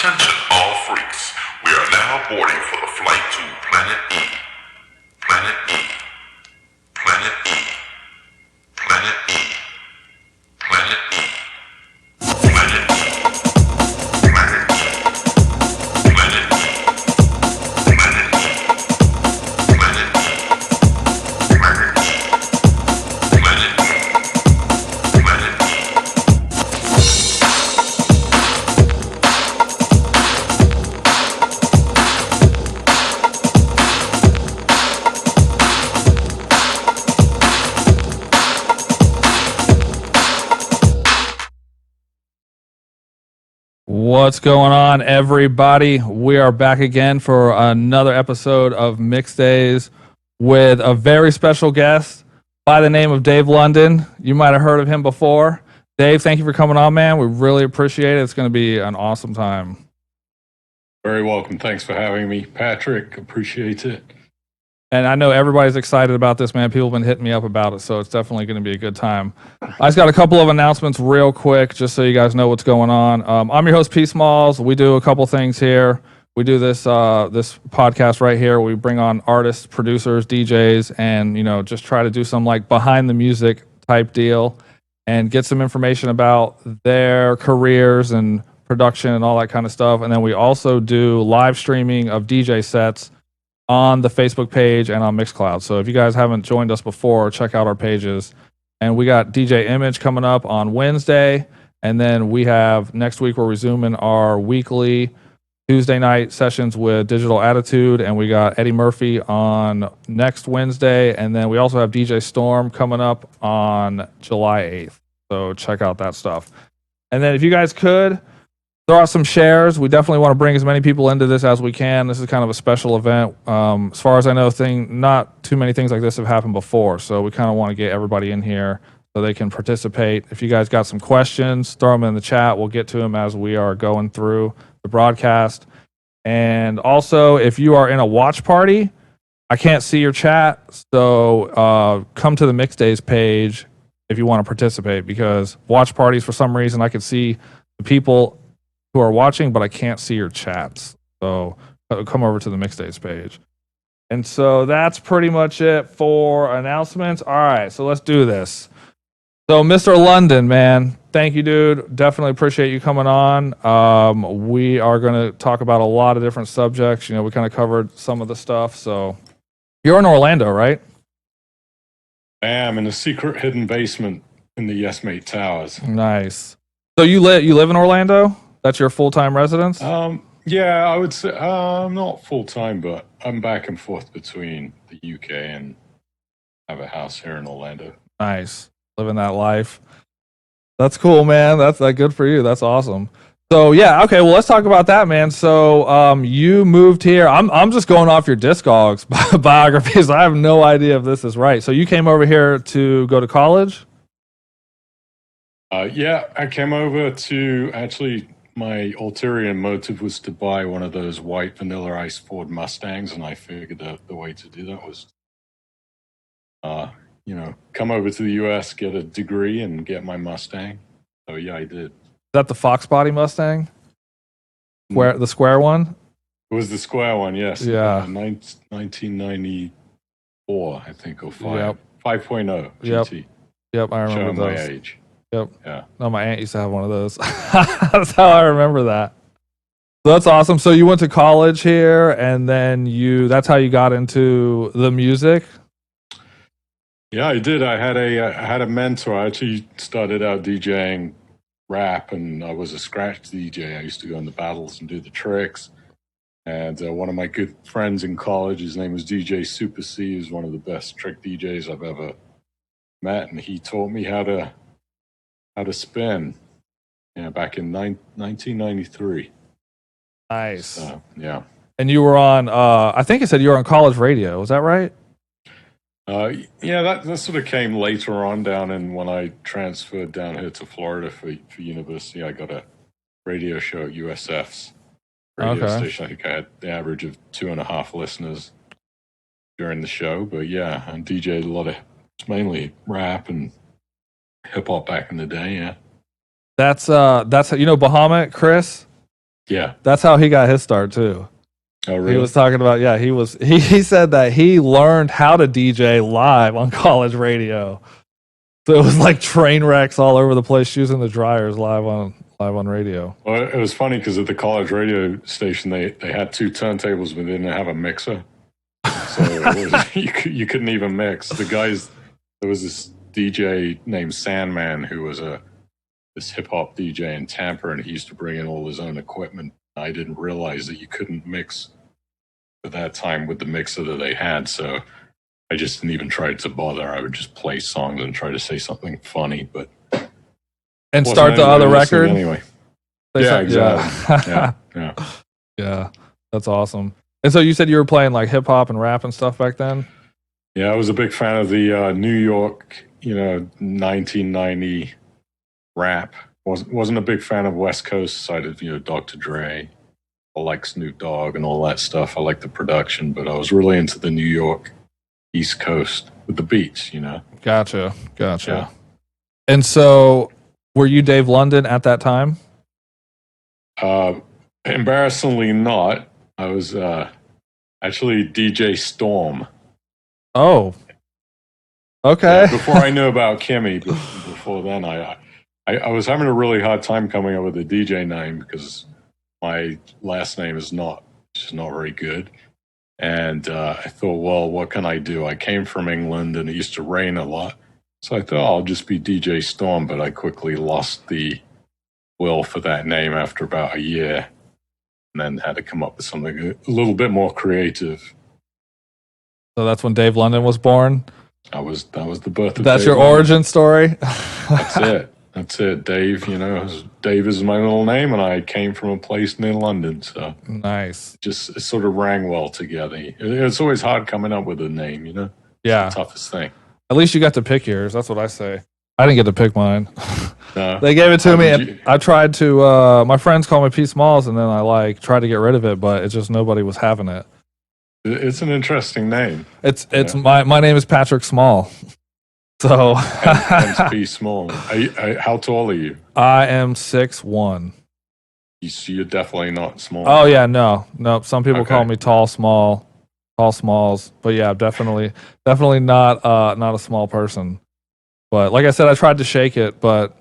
Attention all freaks. We are now boarding for the flight to Planet E. Planet E. Planet E. Planet E. Planet E. Planet E. Planet E. Planet E. Planet E. Planet E. Planet E. Planet E. Planet E. What's going on, everybody? We are back again for another episode of Mix Days with a very special guest by the name of Dave London. You might have heard of him before. Dave, thank you for coming on, man. We really appreciate it. It's going to be an awesome time. Very welcome. Thanks for having me, Patrick. Appreciate it. And I know everybody's excited about this, man. People have been hitting me up about it, so it's definitely going to be a good time. I just got a couple of announcements real quick, just so you guys know what's going on. I'm your host, P. Smalls. We do a couple things here. We do this this podcast right here. We bring on artists, producers, DJs, and just try to do some like behind the music type deal, and get some information about their careers and production and all that kind of stuff. And then we also do live streaming of DJ sets on the Facebook page and on Mixcloud. So if you guys haven't joined us before, check out our pages. And we got DJ Image coming up on Wednesday. And then we have next week, we're resuming our weekly Tuesday night sessions with Digital Attitude. And we got Eddie Murphy on next Wednesday. And then we also have DJ Storm coming up on July 8th. So check out that stuff. And then if you guys could, throw out some shares. We definitely want to bring as many people into this as we can. This is kind of a special event. As far as I know, not too many things like this have happened before. So we kind of want to get everybody in here so they can participate. If you guys got some questions, throw them in the chat. We'll get to them as we are going through the broadcast. And also, if you are in a watch party, I can't see your chat. So come to the Mix Days page if you want to participate, because watch parties, for some reason, I can see the people who are watching, but I can't see your chats. So come over to the Mixdays page. And so that's pretty much it for announcements. All right, so let's do this. So Mr. London, man, thank you, dude. Definitely appreciate you coming on. We are going to talk about a lot of different subjects. We kind of covered some of the stuff. So you're in Orlando, right? I am in a secret hidden basement in the Yes Mate Towers. Nice. So you live in Orlando? That's your full-time residence? Yeah, I would say I'm not full-time, but I'm back and forth between the UK and have a house here in Orlando. Nice. Living that life. That's cool, man. That's good for you. That's awesome. So yeah, okay, well let's talk about that, man. So you moved here. I'm just going off your Discogs biographies. I have no idea if this is right. So you came over here to go to college? Yeah, I came over to actually. My ulterior motive was to buy one of those white Vanilla Ice Ford Mustangs, and I figured the way to do that was, come over to the U.S., get a degree, and get my Mustang. So yeah, I did. Is that the Fox Body Mustang? The square one? It was the square one, yes. Yeah. 1994, I think, or 5. Yep. 5.0 GT. Yep, I remember Showing those. my age. Yep. Yeah. No, my aunt used to have one of those. That's how I remember that. So that's awesome. So you went to college here, and then that's how you got into the music? Yeah, I did. I had a mentor. I actually started out DJing rap, and I was a scratch DJ. I used to go in the battles and do the tricks. And one of my good friends in college, his name was DJ Super C. He was one of the best trick DJs I've ever met, and he taught me how to spin, back in 1993. Nice. Yeah. And you were on, I think it said you were on college radio. Was that right? Yeah, that sort of came later on when I transferred down here to Florida for university. I got a radio show at USF's radio station. I think I had the average of 2.5 listeners during the show. But yeah, I DJed a lot of, mainly rap and hip hop back in the day. Yeah. That's Bahamut, Chris. Yeah. That's how he got his start too. Oh, really? He was talking about, yeah, he said that he learned how to DJ live on college radio. So it was like train wrecks all over the place, using the dryers live on radio. Well, it was funny because at the college radio station, they had 2 turntables, but they didn't have a mixer. So you couldn't even mix. There was this DJ named Sandman who was this hip hop DJ in Tampa, and he used to bring in all his own equipment. I didn't realize that you couldn't mix at that time with the mixer that they had, so I just didn't even try to bother. I would just play songs and try to say something funny, but and start the other record anyway. Yeah, exactly. Yeah. Yeah, that's awesome. And so you said you were playing like hip hop and rap and stuff back then? Yeah, I was a big fan of the New York, 1990 rap. Wasn't a big fan of West Coast side of, Dr. Dre. I like Snoop Dogg and all that stuff. I like the production, but I was really into the New York East Coast with the beats, Gotcha. Yeah. And so were you Dave London at that time? Embarrassingly not. I was actually DJ Storm. Oh, okay. Yeah, before I knew about Kimmy, before then, I was having a really hard time coming up with a DJ name because my last name is just not very good. And I thought, well, what can I do? I came from England and it used to rain a lot. So I thought I'll just be DJ Storm, but I quickly lost the will for that name after about a year and then had to come up with something a little bit more creative. So that's when Dave London was born? That was the birth of That's Dave your London. origin story? That's it. Dave, Dave is my middle name, and I came from a place near London, so nice. It sort of rang well together. It's always hard coming up with a name, Yeah. It's the toughest thing. At least you got to pick yours. That's what I say. I didn't get to pick mine. No. They gave it to me, and I tried to. My friends call me P. Smalls, and then I tried to get rid of it, but it's just nobody was having it. It's an interesting name. It's my name is Patrick Small. So hence P. Small. How tall are you? I am 6'1". You're definitely not small. Oh yeah, no. Some people call me tall smalls, but yeah, definitely not a small person. But like I said, I tried to shake it, but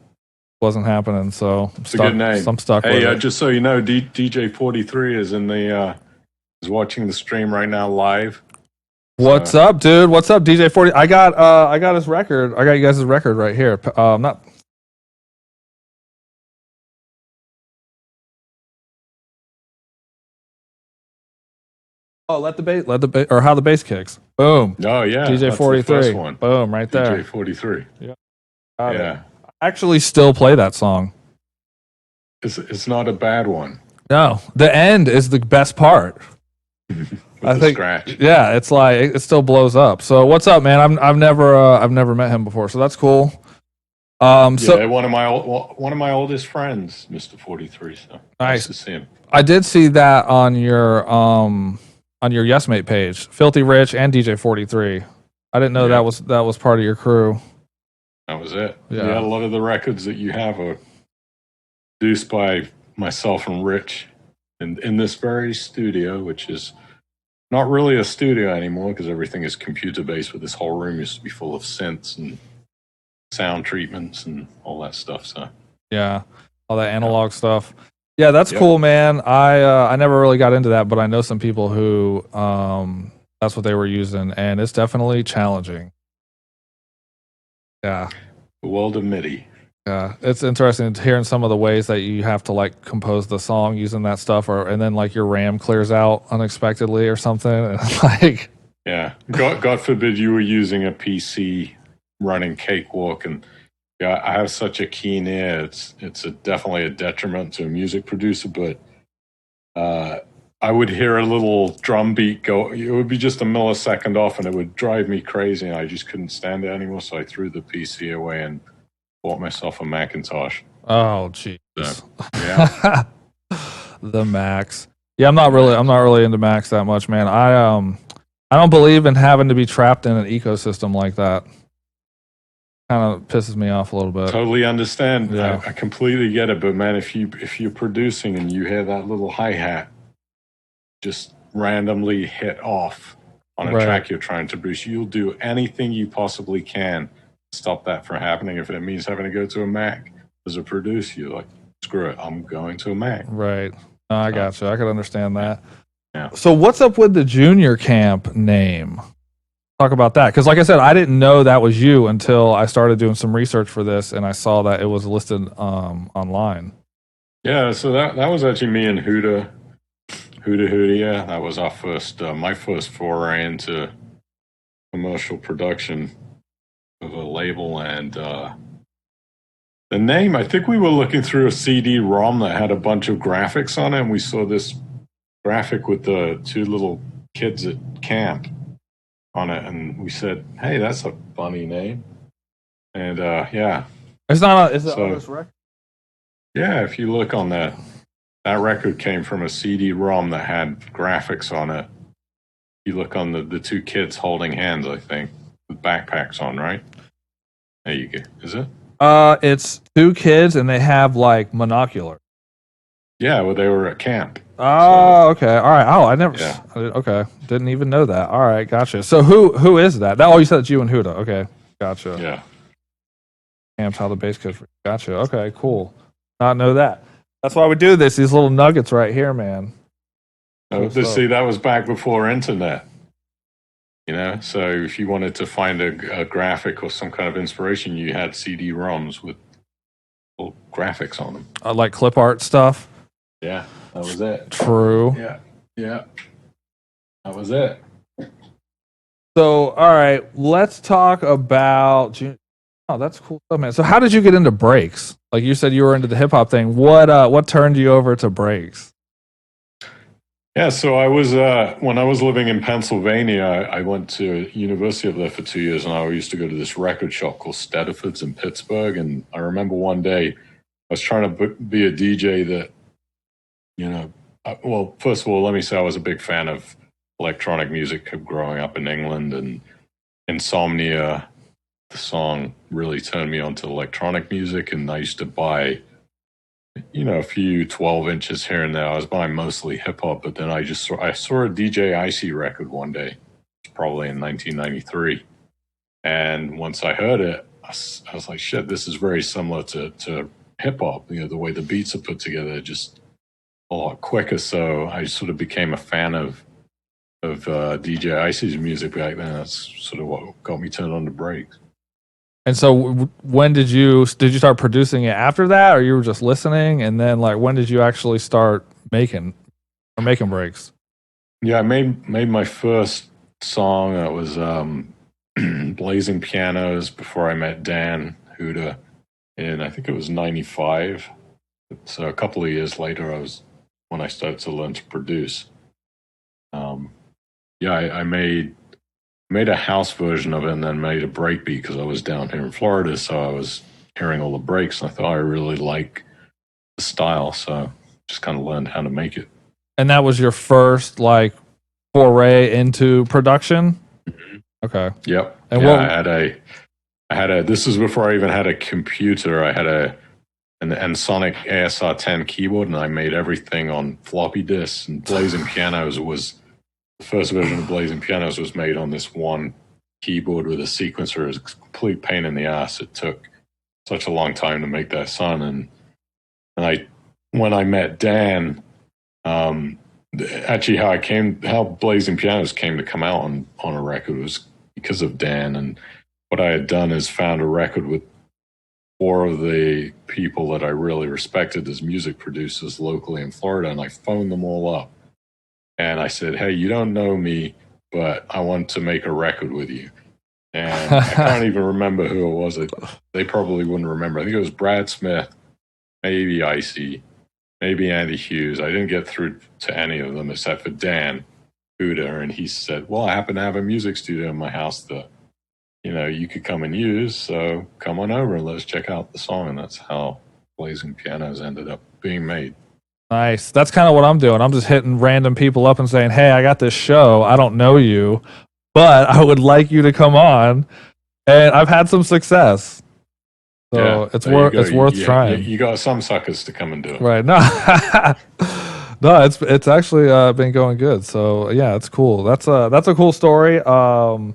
wasn't happening. So it's a good name. I'm stuck with it. Just so you know, DJ 43 is is watching the stream right now live. What's up, dude? What's up, DJ 40? I got his record. I got you guys' record right here. Not. Oh, let the bass, or how the bass kicks. Boom. Oh yeah, DJ 43. Boom, right there. DJ 43. Yeah. Yeah. I actually still play that song. It's not a bad one. No, the end is the best part. I think scratch. Yeah, it's like it still blows up. So what's up, man? I've never met him before, so that's cool. So one of my oldest friends, Mr. 43. So nice to see him. I did see that on your YesMate page, Filthy Rich and DJ 43. I didn't know that was part of your crew. That was it. Yeah, a lot of the records that you have are produced by myself and Rich in this very studio, which is not really a studio anymore because everything is computer based, but this whole room used to be full of synths and sound treatments and all that stuff. So yeah, all that analog stuff. Yeah, that's cool, man. I never really got into that, but I know some people who that's what they were using, and it's definitely challenging. Yeah, the world of MIDI. Yeah, it's interesting hearing some of the ways that you have to compose the song using that stuff, and then your RAM clears out unexpectedly or something. And yeah, God forbid you were using a PC running Cakewalk, and I have such a keen ear. It's definitely a detriment to a music producer, but I would hear a little drum beat go. It would be just a millisecond off, and it would drive me crazy, and I just couldn't stand it anymore. So I threw the PC away and bought myself a Macintosh. Oh, jeez. So, yeah. The Macs. Yeah, I'm not really into Macs that much, man. I don't believe in having to be trapped in an ecosystem like that. kind of pisses me off a little bit. Totally understand. Yeah. I completely get it. But man, if you're producing and you hear that little hi-hat just randomly hit off on a track you're trying to produce, you'll do anything you possibly can to stop that from happening. If it means having to go to a Mac as a producer, you're like, screw it, I'm going to a Mac. Right. No, I got you. I could understand that. Yeah. So what's up with the junior camp name? Talk about that. Because like I said, I didn't know that was you until I started doing some research for this and I saw that it was listed online. Yeah, so that was actually me and Huda. Yeah, that was our first, my first foray into commercial production of a label. And the name, I think we were looking through a CD-ROM that had a bunch of graphics on it, and we saw this graphic with the two little kids at camp on it, and we said, hey, that's a funny name. And yeah. It's not is it on this record? Yeah, if you look on that record came from a CD-ROM that had graphics on it. You look on the two kids holding hands, I think, with backpacks on, right? There you go. Is it? It's two kids and they have like monocular. Yeah, well, they were at camp. Oh, okay. All right. Oh, I never. Yeah. Okay, didn't even know that. All right, gotcha. So who is that? Oh, you said it's you and Huda. Okay, gotcha. Yeah. Camps how the bass goes. Gotcha. Okay, cool. Not know that. That's why we do this. These little nuggets right here, man. See, that was back before internet. You know, so if you wanted to find a graphic or some kind of inspiration, you had CD-ROMs with little graphics on them. Like clip art stuff. Yeah, that was it. True. Yeah, that was it. So, all right, let's talk about. Oh, that's cool stuff, man. So, how did you get into breaks? Like you said, you were into the hip hop thing. What turned you over to breaks? Yeah, so I was when I was living in Pennsylvania, I went to university up there for 2 years, and I used to go to this record shop called Stediford's in Pittsburgh. And I remember one day I was trying to be a DJ that, you know, well, first of all, let me say I was a big fan of electronic music growing up in England, and Insomnia, the song, really turned me on to electronic music. And I used to buy, you know, a few 12 inches here and there. I was buying mostly hip hop, but then I saw a DJ Icy record one day, probably in 1993. And once I heard it, I was like, shit, this is very similar to hip hop. You know, the way the beats are put together, just a lot quicker. So I sort of became a fan of DJ Icy's music back then. That's sort of what got me turned on to breaks. And so, when did you start producing it after that, or you were just listening? And then, like, when did you actually start making breaks? Yeah, I made my first song. That was Blazing Pianos before I met Dan Huda, and I think it was '95. So a couple of years later, when I started to learn to produce. I made a house version of it and then made a break beat because I was down here in Florida, so I was hearing all the breaks and I thought I really like the style, so just kind of learned how to make it. And that was your first like foray into production? Mm-hmm. Okay. Yep. And I had a. This is before I even had a computer. I had an Ensoniq ASR 10 keyboard, and I made everything on floppy disks. And Blazing Pianos was the first version of Blazing Pianos was made on this one keyboard with a sequencer. It was a complete pain in the ass. It took such a long time to make that sound. And when I met Dan, actually how Blazing Pianos came to come out on a record was because of Dan. And what I had done is found a record with 4 of the people that I really respected as music producers locally in Florida, and I phoned them all up. And I said, hey, you don't know me, but I want to make a record with you. And I can't even remember who it was. They probably wouldn't remember. I think it was Brad Smith, maybe Icy, maybe Andy Hughes. I didn't get through to any of them except for Dan Huda. And he said, well, I happen to have a music studio in my house that, you know, you could come and use. So come on over and let's check out the song. And that's how Blazing Pianos ended up being made. Nice. That's kind of what I'm doing. I'm just hitting random people up and saying, hey, I got this show. I don't know you, but I would like you to come on and I've had some success. So Yeah, it's there you worth go. it's worth trying. You got some suckers to come and do it. Right. No. No, it's actually been going good. So yeah, it's cool. That's a cool story. So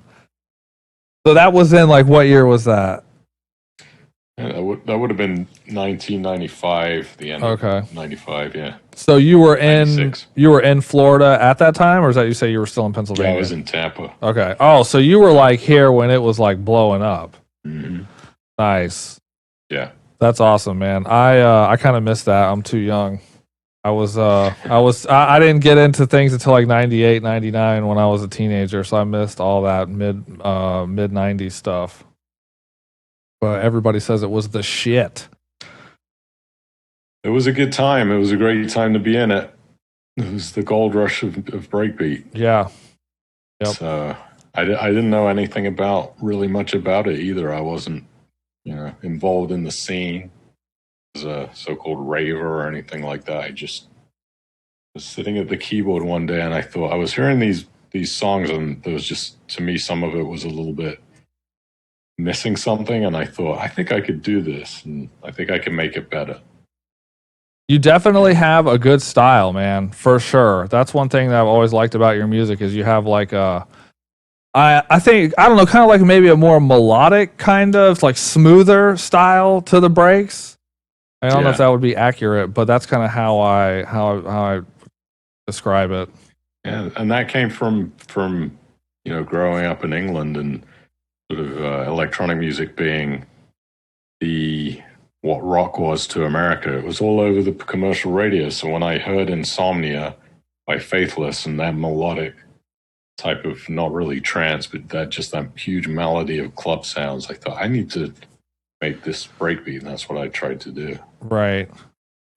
that was in like, what year was that? Yeah, that would have been 1995, the end Okay. of 95. Yeah, So you were in 96. Florida at that time, or is that you say you were still in Yeah, Pennsylvania? I was in Tampa. Okay. Oh, so you were like here when it was like blowing up. Hmm. Nice. Yeah. That's awesome, man. I kind of missed that. I'm too young. I didn't get into things until like 98, 99 when I was a teenager, so I missed all that mid 90s stuff. But everybody says it was the shit. It was a good time. It was a great time to be in it. It was the gold rush of breakbeat. Yeah. Yep. So I didn't know anything really much about it either. I wasn't, involved in the scene as a so-called raver or anything like that. I just was sitting at the keyboard one day and I thought I was hearing these songs, and there was just, to me, some of it was a little bit missing something, and I thought, I think I could do this, and I think I can make it better. You definitely have a good style, man, for sure. That's one thing that I've always liked about your music is you have like I think, I don't know, kind of like maybe a more melodic kind of like smoother style to the breaks. I don't know if that would be accurate, but that's kind of how I describe it. Yeah, and that came from growing up in England and sort of electronic music being what rock was to America. It was all over the commercial radio. So when I heard Insomnia by Faithless and that melodic type of, not really trance, but that huge melody of club sounds, I thought I need to make this breakbeat, and that's what I tried to do. Right.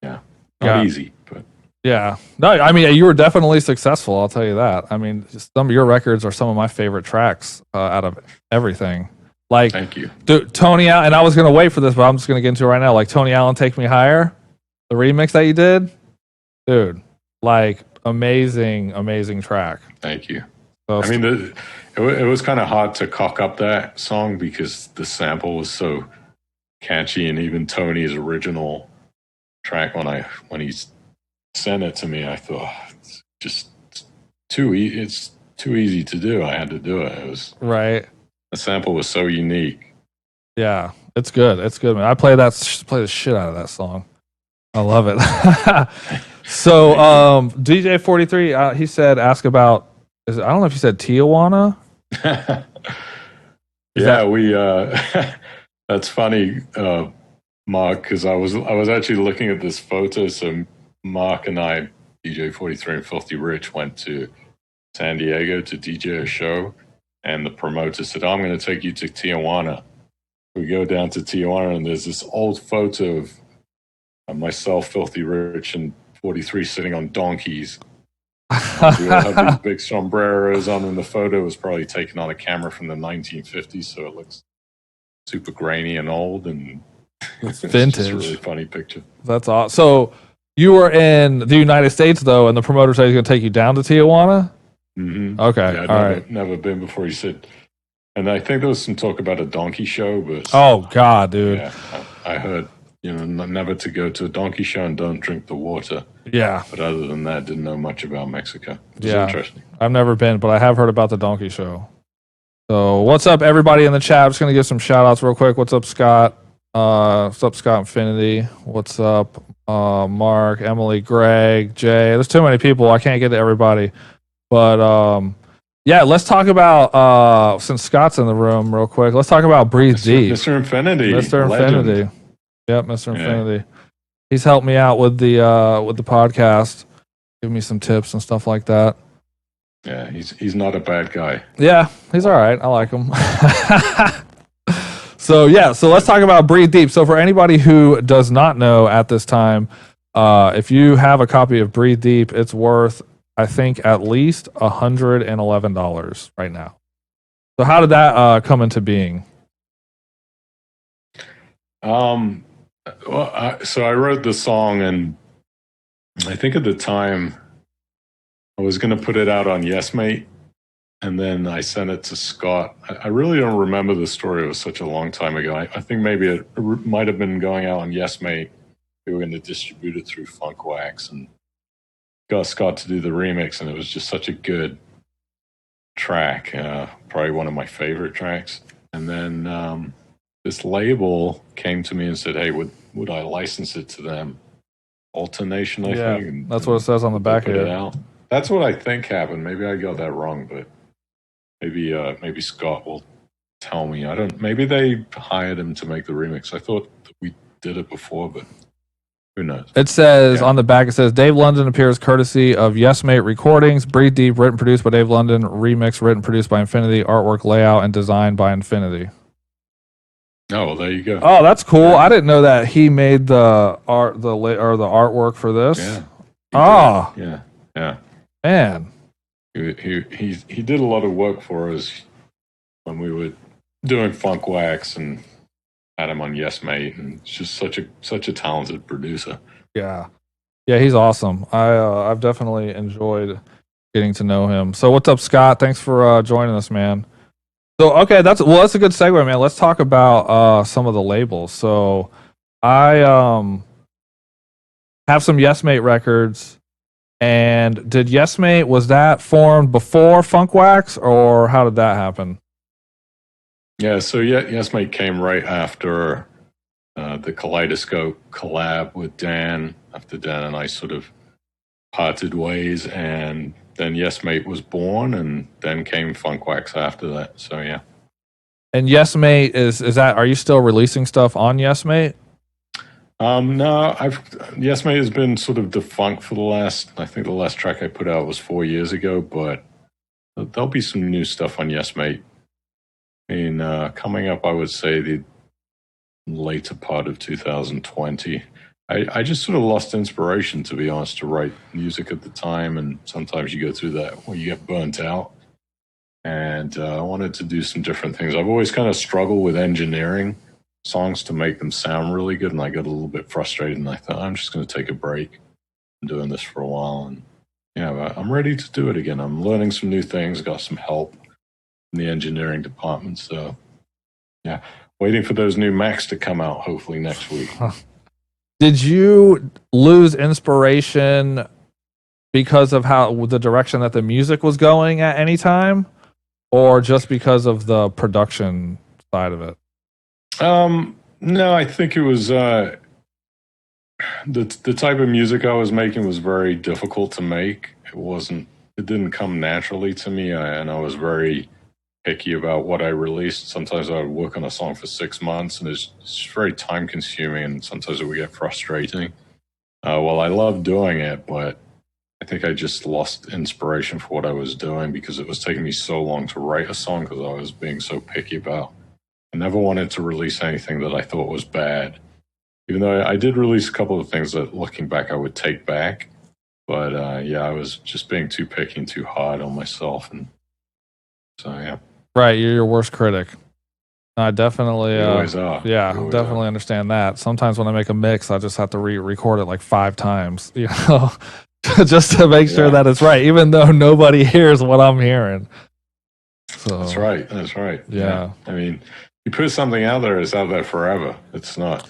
Yeah. Not easy, but yeah. No, I mean, you were definitely successful, I'll tell you that. I mean, some of your records are some of my favorite tracks out of everything. Like, thank you. Dude, Tony Allen, and I was going to wait for this, but I'm just going to get into it right now. Like, Tony Allen, Take Me Higher, the remix that you did, dude, like, amazing track. Thank you. So, I mean, it was kind of hard to cock up that song because the sample was so catchy, and even Tony's original track, when he sent it to me, I thought it's just it's too easy to do. I had to do it. It was right. The sample was so unique. Yeah, it's good. It's good, man. I play the shit out of that song. I love it. So, DJ 43, he said, ask about. I don't know if he said Tijuana. We. That's funny, Mark, because I was actually looking at this photo. So Mark and I, DJ 43 and Filthy Rich, went to San Diego to DJ a show, and the promoter said, I'm going to take you to Tijuana. We go down to Tijuana, and there's this old photo of myself, Filthy Rich, and 43 sitting on donkeys. We all have these big sombreros on, and the photo was probably taken on a camera from the 1950s, so it looks super grainy and old, and it's vintage. Just a really funny picture. That's awesome. So you were in the United States, though, and the promoter said he's going to take you down to Tijuana? Mm-hmm. Okay, yeah, I'd never been before. He said, and I think there was some talk about a donkey show, but oh god, dude, yeah, I heard never to go to a donkey show and don't drink the water. Yeah, but other than that, didn't know much about Mexico. It was interesting. I've never been, but I have heard about the donkey show. So what's up, everybody in the chat? I'm just gonna give some shout outs real quick. What's up, Scott? What's up, Scott Infinity? What's up, Mark, Emily, Greg, Jay? There's too many people. I can't get to everybody. But yeah, let's talk about since Scott's in the room real quick, let's talk about Breathe Deep. Mr. Infinity. Mr. Legend. Infinity. Yep, Mr. Infinity. He's helped me out with the podcast, give me some tips and stuff like that. Yeah, he's not a bad guy. Yeah, he's all right. I like him. So let's talk about Breathe Deep. So for anybody who does not know at this time, if you have a copy of Breathe Deep, it's worth, I think, at least $111 right now. So how did that come into being? So I wrote the song, and I think at the time I was going to put it out on Yes Mate, and then I sent it to Scott. I really don't remember the story. It was such a long time ago. I think maybe it might have been going out on Yes Mate. We were going to distribute it through Funk Wax, and got Scott to do the remix, and it was just such a good track. Probably one of my favorite tracks. And then this label came to me and said, "Hey, would I license it to them?" Alternation, I think. And, that's what it says on the back put here. it out. That's what I think happened. Maybe I got that wrong, but maybe Scott will tell me. I don't. Maybe they hired him to make the remix. I thought that we did it before, but who knows? It says on the back, it says Dave London appears courtesy of Yes Mate Recordings, Breathe Deep, written produced by Dave London, remix written produced by Infinity, artwork layout and designed by Infinity. Oh, well, there you go. Oh, that's cool. I didn't know that he made the art, the artwork for this. Yeah. Yeah. Man. He did a lot of work for us when we were doing Funk Wax and had him on Yes Mate, and it's just such a talented producer. Yeah, he's awesome. I've definitely enjoyed getting to know him. So what's up, Scott? Thanks for joining us, man. So okay, that's a good segue, man. Let's talk about some of the labels. So I have some Yes Mate records. And did Yes Mate, was that formed before Funk Wax, or how did that happen? Yeah, so Yes Mate came right after the Kaleidoscope collab with Dan, after Dan and I sort of parted ways, and then Yes Mate was born, and then came Funk Wax after that. So yeah. And Yes Mate is that? Are you still releasing stuff on Yes Mate? No, Yes Mate has been sort of defunct for the last. I think the last track I put out was 4 years ago, but there'll be some new stuff on Yes Mate. I mean, coming up, I would say the later part of 2020. I just sort of lost inspiration, to be honest, to write music at the time, and sometimes you go through that where you get burnt out. And I wanted to do some different things. I've always kind of struggled with engineering songs to make them sound really good, and I got a little bit frustrated, and I thought, I'm just going to take a break. I'm doing this for a while, and yeah, I'm ready to do it again. I'm learning some new things, got some help in the engineering department, so yeah, waiting for those new Macs to come out hopefully next week. Did you lose inspiration because of how the direction that the music was going at any time, or just because of the production side of it? No, I think it was the type of music I was making was very difficult to make. It didn't come naturally to me, and I was very picky about what I released. Sometimes I would work on a song for 6 months, and it's very time consuming, and sometimes it would get frustrating. Well, I love doing it, but I think I just lost inspiration for what I was doing because it was taking me so long to write a song because I was being so picky about. I never wanted to release anything that I thought was bad, even though I did release a couple of things that, looking back, I would take back. But yeah, I was just being too picky and too hard on myself, and so yeah. Right, you're your worst critic. I definitely, You always are. Yeah, You always definitely are. understand that. Sometimes when I make a mix, I just have to re-record it like 5 times, you know, just to make sure that it's right, even though nobody hears what I'm hearing. So That's right. That's right. Yeah. I mean, you put something out there, it's out there forever. It's not.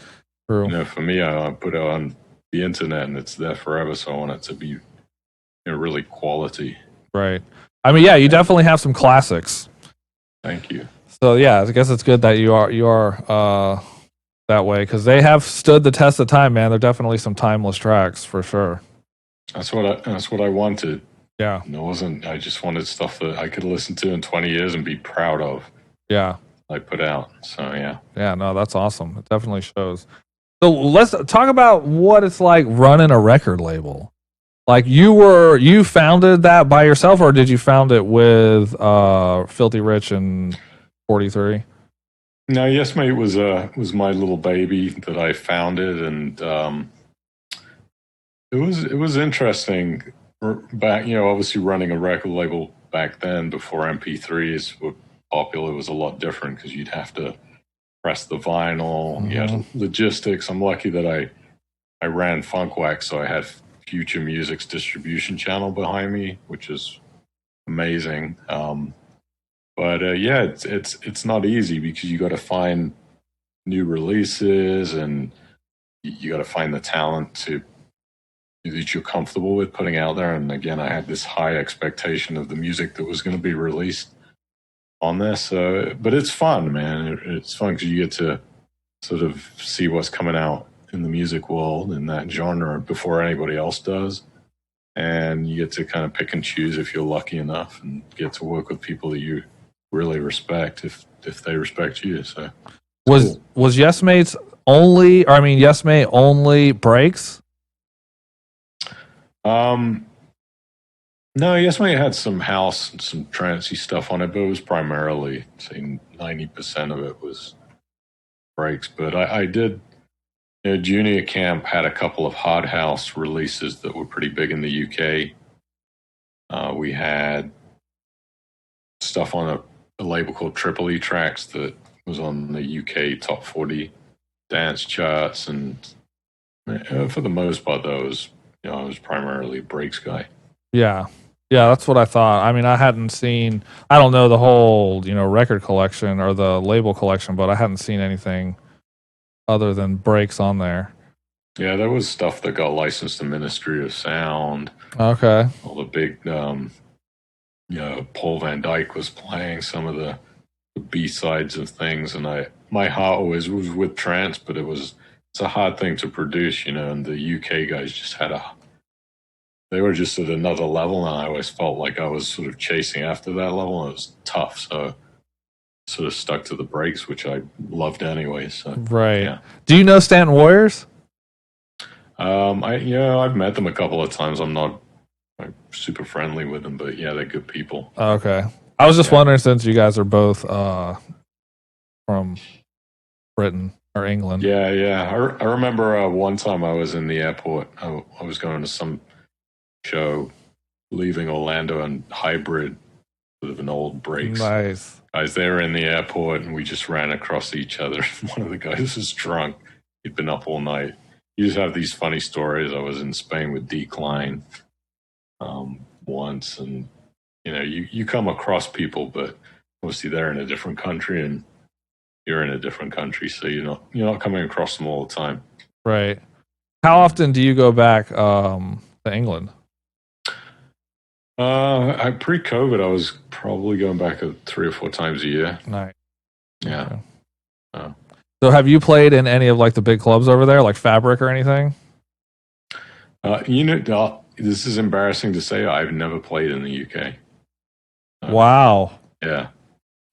True. You know, for me, I put it on the internet and it's there forever. So I want it to be, you know, really quality. Right. I mean, yeah, you definitely have some classics. Thank you. So yeah, I guess it's good that you are that way, because they have stood the test of time, man. They're definitely some timeless tracks for sure. That's what I wanted. Yeah. And it wasn't. I just wanted stuff that I could listen to in 20 years and be proud of. Yeah. I put out. So yeah. Yeah. No, that's awesome. It definitely shows. So let's talk about what it's like running a record label. Like you founded that by yourself, or did you found it with Filthy Rich and 43? No, Yes Mate was my little baby that I founded, and it was interesting. Back, you know, obviously running a record label back then before MP3s were popular was a lot different because you'd have to press the vinyl. You had logistics. I'm lucky that I ran Funk Wax, so I had Future Music's distribution channel behind me, which is amazing. But yeah, it's not easy because you got to find new releases and you got to find the talent that you're comfortable with putting out there. And again, I had this high expectation of the music that was going to be released on this. But it's fun, man. It's fun because you get to sort of see what's coming out in the music world in that genre before anybody else does. And you get to kind of pick and choose if you're lucky enough and get to work with people that you really respect if they respect you. So was Yes Mate's only, or I mean, Yes Mate only breaks? No, Yes Mate had some house and some trancey stuff on it, but it was primarily, say, 90% of it was breaks. But I did, Junior Camp had a couple of hard house releases that were pretty big in the UK. We had stuff on a label called Triple E Tracks that was on the UK top 40 dance charts, and for the most part, those, I was primarily a breaks guy. Yeah. Yeah, that's what I thought. I mean, I hadn't seen, I don't know the whole, record collection or the label collection, but I hadn't seen anything other than breaks on there. Yeah, there was stuff that got licensed to Ministry of Sound. Okay. All the big, Paul Van Dyke was playing some of the B-sides of things, and my heart always was with trance, but it's a hard thing to produce, and the UK guys just they were just at another level, and I always felt like I was sort of chasing after that level, and it was tough, so sort of stuck to the breaks, which I loved anyway. So right. Yeah. Do you know Stanton Warriors? I've met them a couple of times. I'm not super friendly with them, but yeah, they're good people. Okay. I was just wondering, since you guys are both from Britain or England. Yeah. I remember one time I was in the airport. I was going to some show, leaving Orlando and Hybrid, sort of an old breaks. Nice. Guys, they were in the airport and we just ran across each other. One of the guys was drunk. He'd been up all night. You just have these funny stories. I was in Spain with Decline once, and you come across people, but obviously they're in a different country and you're in a different country, so you're not coming across them all the time. Right. How often do you go back to England? Pre-COVID, I was probably going back 3 or 4 times a year. Nice. Yeah. Okay. So have you played in any of like the big clubs over there, like Fabric or anything? This is embarrassing to say. I've never played in the UK. Wow. Yeah.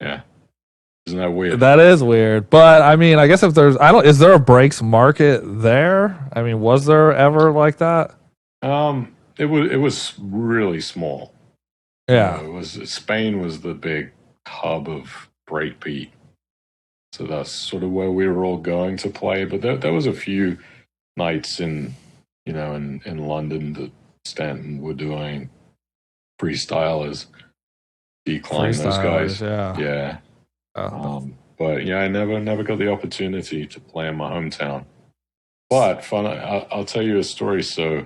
Isn't that weird? That is weird. But I mean, I guess if there's, is there a breaks market there? I mean, was there ever like that? It was really small. Yeah. Spain was the big hub of breakbeat. So that's sort of where we were all going to play. But there was a few nights in London that Stanton were doing freestylers, Decline, those guys. Yeah. But yeah, I never got the opportunity to play in my hometown. But fun. I'll tell you a story. So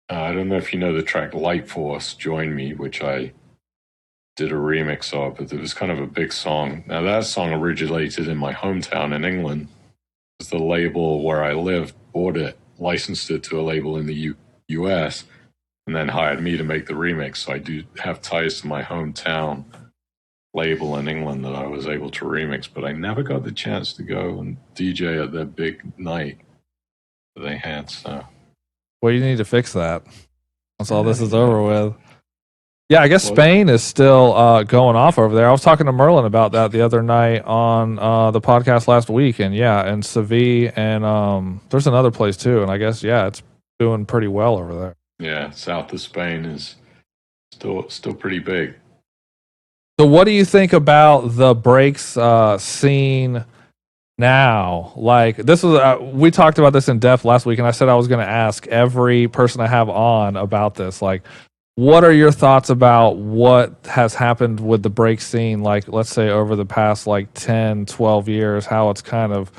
I don't know if you know the track Light Force, Join Me, which I did a remix of, but it was kind of a big song. Now that song originated in my hometown in England. It was the label where I lived, bought it, licensed it to a label in the US, and then hired me to make the remix. So I do have ties to my hometown label in England that I was able to remix, but I never got the chance to go and DJ at their big night that they had. So, well, you need to fix that once all this is over with. Yeah, I guess Spain is still going off over there. I was talking to Merlin about that the other night on the podcast last week, and and Seville, and there's another place too, and I guess it's doing pretty well over there. Yeah, south of Spain is still pretty big. So, what do you think about the breaks scene now? Like, this was we talked about this in depth last week, and I said I was going to ask every person I have on about this. Like, what are your thoughts about what has happened with the break scene, like, let's say over the past, 10, 12 years, how it's kind of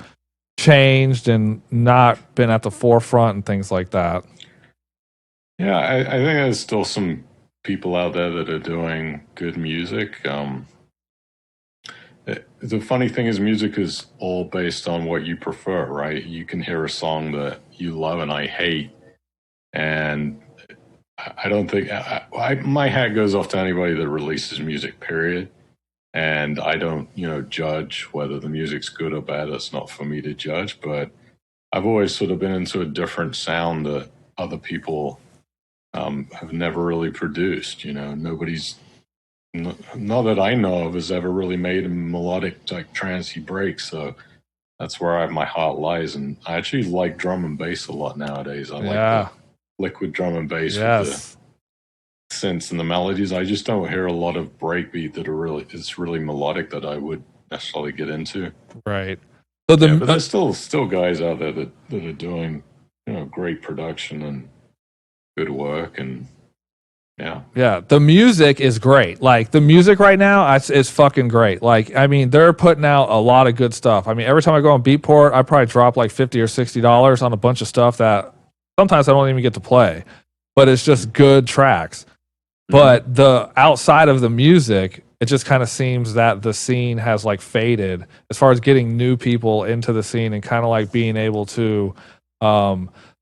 changed and not been at the forefront and things like that? Yeah, I think there's still some people out there that are doing good music. The funny thing is, music is all based on what you prefer, right? You can hear a song that you love and I hate, and I don't think my hat goes off to anybody that releases music, period. And I don't, judge whether the music's good or bad. That's not for me to judge. But I've always sort of been into a different sound that other people have never really produced. Nobody's, not that I know of, has ever really made a melodic, like, trancey break. So that's where my heart lies. And I actually like drum and bass a lot nowadays. I like the liquid drum and bass with the synths and the melodies. I just don't hear a lot of breakbeat that it's really melodic that I would necessarily get into. Right. So but there's still guys out there that are doing great production and good work, and yeah, the music is great. Like, the music right now is fucking great. Like, I mean, they're putting out a lot of good stuff. I mean, every time I go on Beatport, I probably drop like $50 or $60 on a bunch of stuff that sometimes I don't even get to play, but it's just good tracks. But the outside of the music, it just kind of seems that the scene has like faded as far as getting new people into the scene and kind of like being able to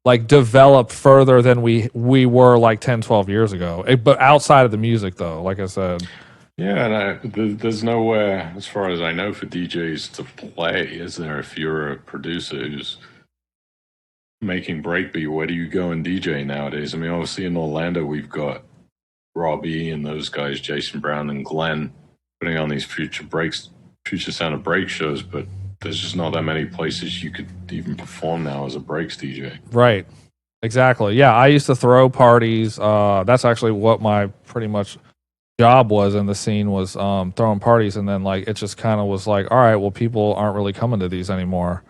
like develop further than we were like 10, 12 years ago. But outside of the music, though, like I said. Yeah, and there's nowhere, as far as I know, for DJs to play, is there? If you're a producer who's making breakbeat, where do you go and DJ nowadays? I mean, obviously in Orlando, we've got Robbie and those guys, Jason Brown and Glenn, putting on these future sound of break shows, but there's just not that many places you could even perform now as a breaks DJ. Right. Exactly. Yeah, I used to throw parties. That's actually what my pretty much job was in the scene, was throwing parties, and then like it just kind of was like, all right, well, people aren't really coming to these anymore.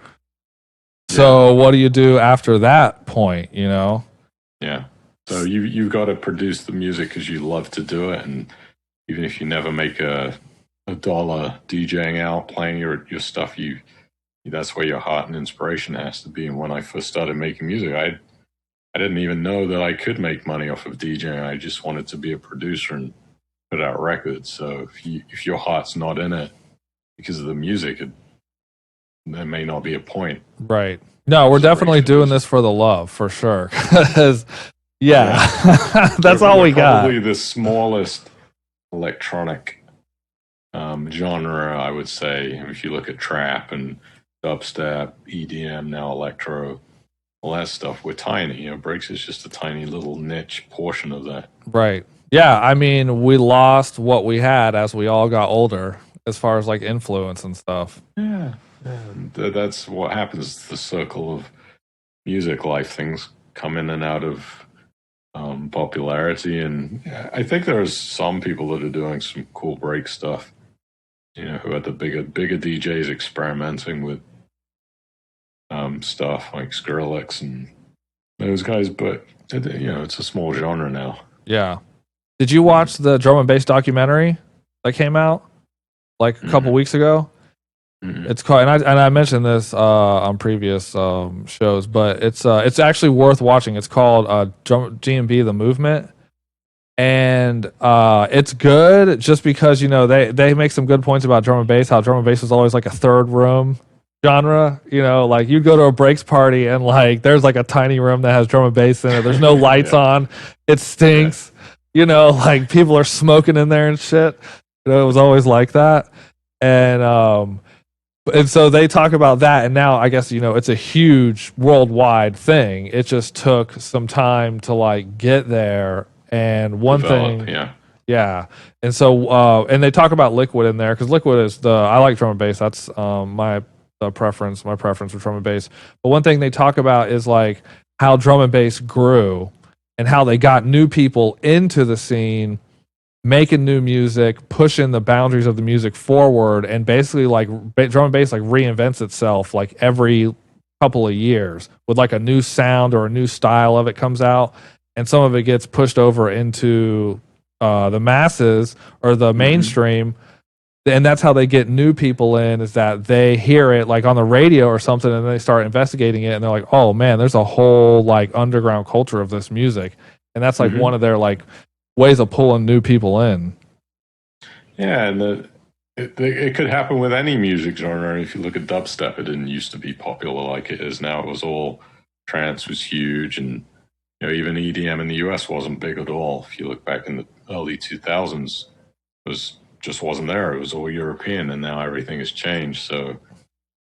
So what do you do after that point, Yeah. So you've got to produce the music because you love to do it, and even if you never make a dollar DJing out, playing your stuff, that's where your heart and inspiration has to be. And when I first started making music, I didn't even know that I could make money off of DJing. I just wanted to be a producer and put out records. So if your heart's not in it because of the music, there may not be a point. Right. No, we're definitely doing this for the love, for sure. That's all we got. Probably the smallest electronic genre, I would say. If you look at trap and dubstep, EDM, now electro, all that stuff, we're tiny. Breaks is just a tiny little niche portion of that. Right. Yeah, I mean, we lost what we had as we all got older, as far as like influence and stuff. Yeah. That's what happens. The circle of music life. Things come in and out of popularity, and I think there's some people that are doing some cool break stuff. Who are the bigger DJs experimenting with stuff like Skrillex and those guys, but it's a small genre now. Yeah. Did you watch the drum and bass documentary that came out like a couple weeks ago? It's called, and I mentioned this on previous shows, but it's actually worth watching. It's called G&B The Movement, and it's good just because they make some good points about drum and bass. How drum and bass is always like a third room genre. Like you go to a breaks party and like there's like a tiny room that has drum and bass in it. There's no lights on. It stinks. Like people are smoking in there and shit. It was always like that, and so they talk about that, and now I guess it's a huge worldwide thing. It just took some time to like get there. And yeah. And so and they talk about Liquid in there because Liquid is I like drum and bass. That's my preference for drum and bass. But one thing they talk about is like how drum and bass grew and how they got new people into the scene, making new music, pushing the boundaries of the music forward, and basically like drum and bass like reinvents itself like every couple of years with like a new sound or a new style of it comes out, and some of it gets pushed over into the masses or the mainstream, and that's how they get new people in, is that they hear it like on the radio or something, and they start investigating it, and they're like, oh man, there's a whole like underground culture of this music, and that's like one of their like ways of pulling new people in. Yeah, and It could happen with any music genre. If you look at dubstep, it didn't used to be popular like it is now. It was all trance was huge, and even EDM in the US wasn't big at all. If you look back in the early 2000s, it was just wasn't there. It was all European, and now everything has changed. So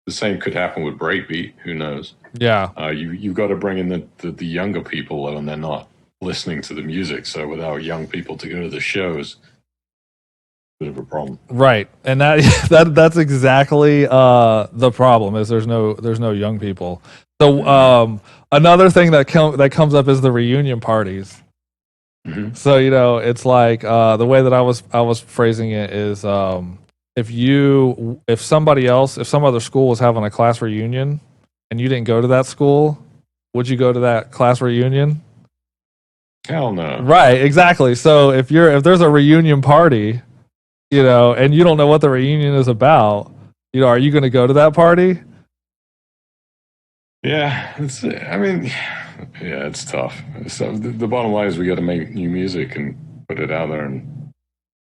the same could happen with breakbeat. Who knows? Yeah. You've got to bring in the younger people, and they're not listening to the music. So without young people to go to the shows, bit of a problem. Right. And that's exactly the problem is there's no young people. So another thing that comes up is the reunion parties. Mm-hmm. So it's like the way that I was phrasing it is if some other school was having a class reunion and you didn't go to that school, would you go to that class reunion? Hell no. Right, exactly. So if there's a reunion party, and you don't know what the reunion is about, are you going to go to that party? Yeah, it's tough. So the bottom line is we got to make new music and put it out there and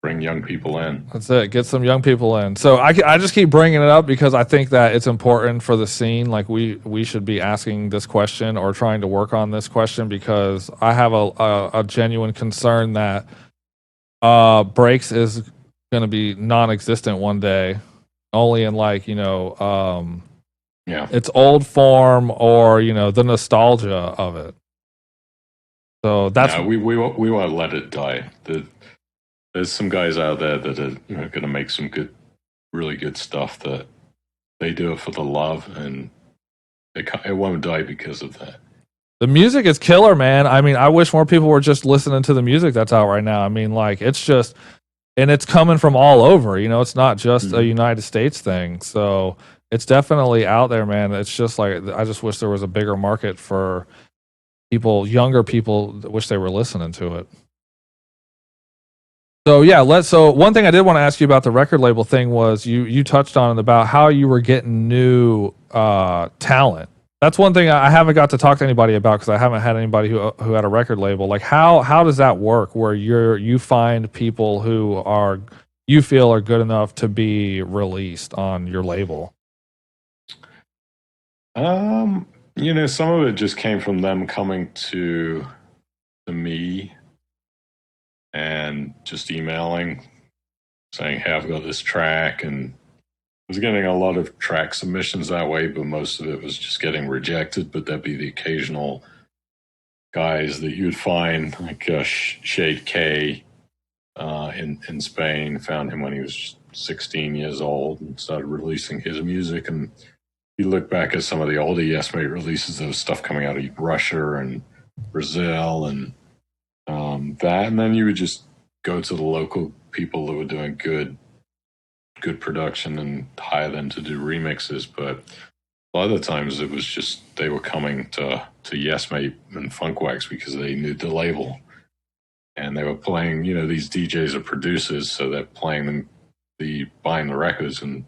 bring young people in. That's it. Get some young people in. So I just keep bringing it up because I think that it's important for the scene. Like we should be asking this question or trying to work on this question because I have a genuine concern that breaks is going to be non-existent one day, only in its old form or the nostalgia of it. So that's we won't let it die. There's some guys out there that are going to make some really good stuff that they do it for the love, and it won't die because of that. The music is killer, man. I mean, I wish more people were just listening to the music that's out right now. I mean, it's just, and it's coming from all over. It's not just a United States thing. So it's definitely out there, man. It's just like I just wish there was a bigger market for younger people that wish they were listening to it. So yeah, so one thing I did want to ask you about the record label thing was you touched on it about how you were getting new talent. That's one thing I haven't got to talk to anybody about because I haven't had anybody who had a record label. Like how does that work? Where you find people who you feel are good enough to be released on your label? Some of it just came from them coming to me and just emailing, saying, "Hey, I've got this track," and I was getting a lot of track submissions that way, but most of it was just getting rejected. But there'd be the occasional guys that you'd find, like Shade K in Spain. Found him when he was 16 years old and started releasing his music. And you look back at some of the older Yes Mate releases, there was stuff coming out of Russia and Brazil and that. And then you would just go to the local people that were doing good production and hire them to do remixes. But a lot of the times it was just they were coming to Yes Mate and Funkwax because they knew the label. And they were playing, these DJs are producers, so they're playing them, buying the records and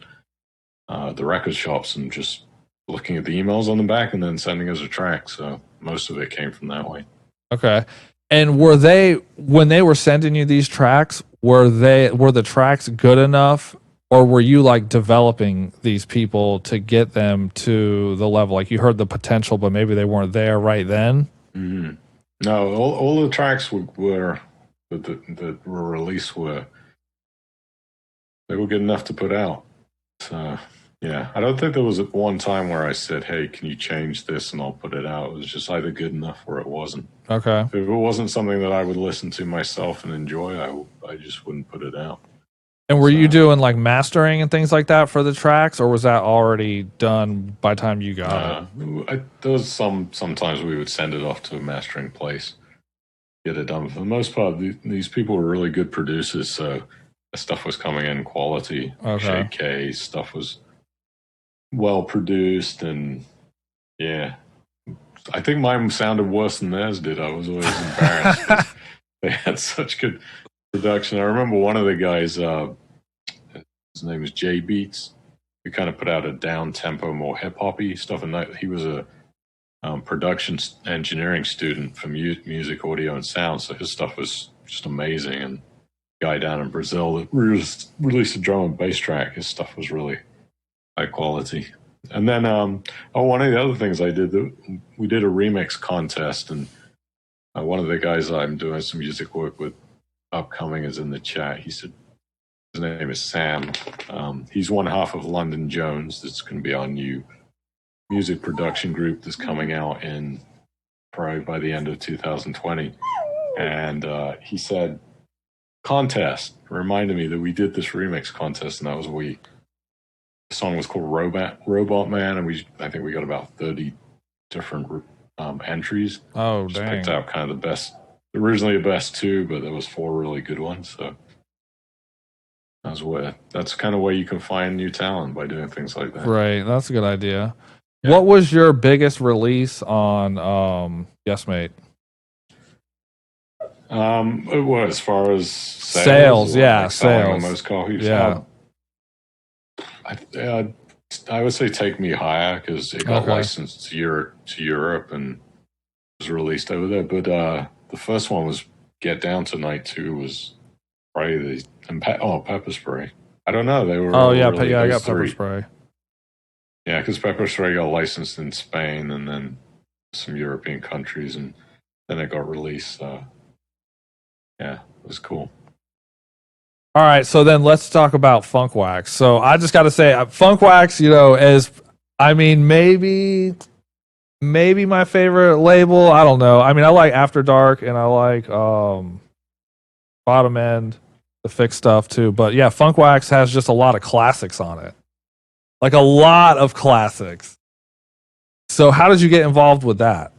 the record shops and just looking at the emails on the back and then sending us a track. So most of it came from that way. Okay. And when they were sending you these tracks, were the tracks good enough, or were you like developing these people to get them to the level? Like you heard the potential, but maybe they weren't there right then. Mm-hmm. No, all the tracks that were released were good enough to put out. So yeah, I don't think there was one time where I said, "Hey, can you change this and I'll put it out." It was just either good enough or it wasn't. Okay. If it wasn't something that I would listen to myself and enjoy, I just wouldn't put it out. And were you doing like mastering and things like that for the tracks, or was that already done by the time you got it? There was sometimes we would send it off to a mastering place, get it done. For the most part, these people were really good producers, so the stuff was coming in quality. Okay. Shade K stuff was well produced, and yeah, I think mine sounded worse than theirs did. I was always embarrassed. They had such good production. I remember one of the guys, his name was Jay Beats, who kind of put out a down tempo, more hip hoppy stuff, and he was a production engineering student for music, audio, and sound. So his stuff was just amazing, and guy down in Brazil that released a drum and bass track. His stuff was really high quality. And then, one of the other things I did, we did a remix contest, and one of the guys I'm doing some music work with upcoming is in the chat. He said his name is Sam. He's one half of London Jones. That's going to be our new music production group that's coming out in probably by the end of 2020. And he said, contest reminded me that we did this remix contest, and that was the song was called Robot Man, and I think we got about 30 different entries. Oh, just dang. picked out kind of the best, originally the best two, but there was 4 really good ones. So that's kind of where you can find new talent, by doing things like that. Right, that's a good idea. Yeah. What was your biggest release on Yes Mate? It was as far as Sales, yeah, like selling sales. the most copies. Yeah. I would say Take Me Higher, because it got licensed to Europe and was released over there. But the first one was Get Down Tonight too. Was probably Pepper Spray. I don't know. They were. Oh yeah, really I those got Pepper 3. Spray. Yeah, because Pepper Spray got licensed in Spain and then some European countries, and then it got released. Yeah, it was cool. All right, so then let's talk about Funk Wax. So I just got to say, Funk Wax, maybe my favorite label. I don't know. I mean, I like After Dark and I like Bottom End, the Fix stuff too. But yeah, Funk Wax has just a lot of classics on it, like a lot of classics. So how did you get involved with that?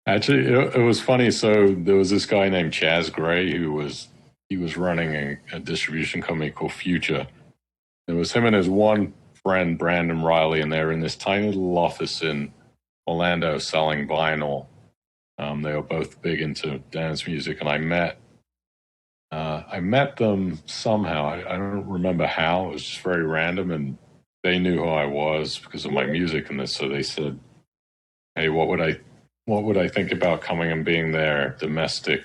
Actually, it was funny. So there was this guy named Chaz Gray who was running a distribution company called Future. It was him and his one friend Brandon Riley, and they were in this tiny little office in Orlando selling vinyl. They were both big into dance music, and I met them somehow. I don't remember how. It was just very random, and they knew who I was because of my music and this. So they said, "Hey, what would I think about coming and being their domestic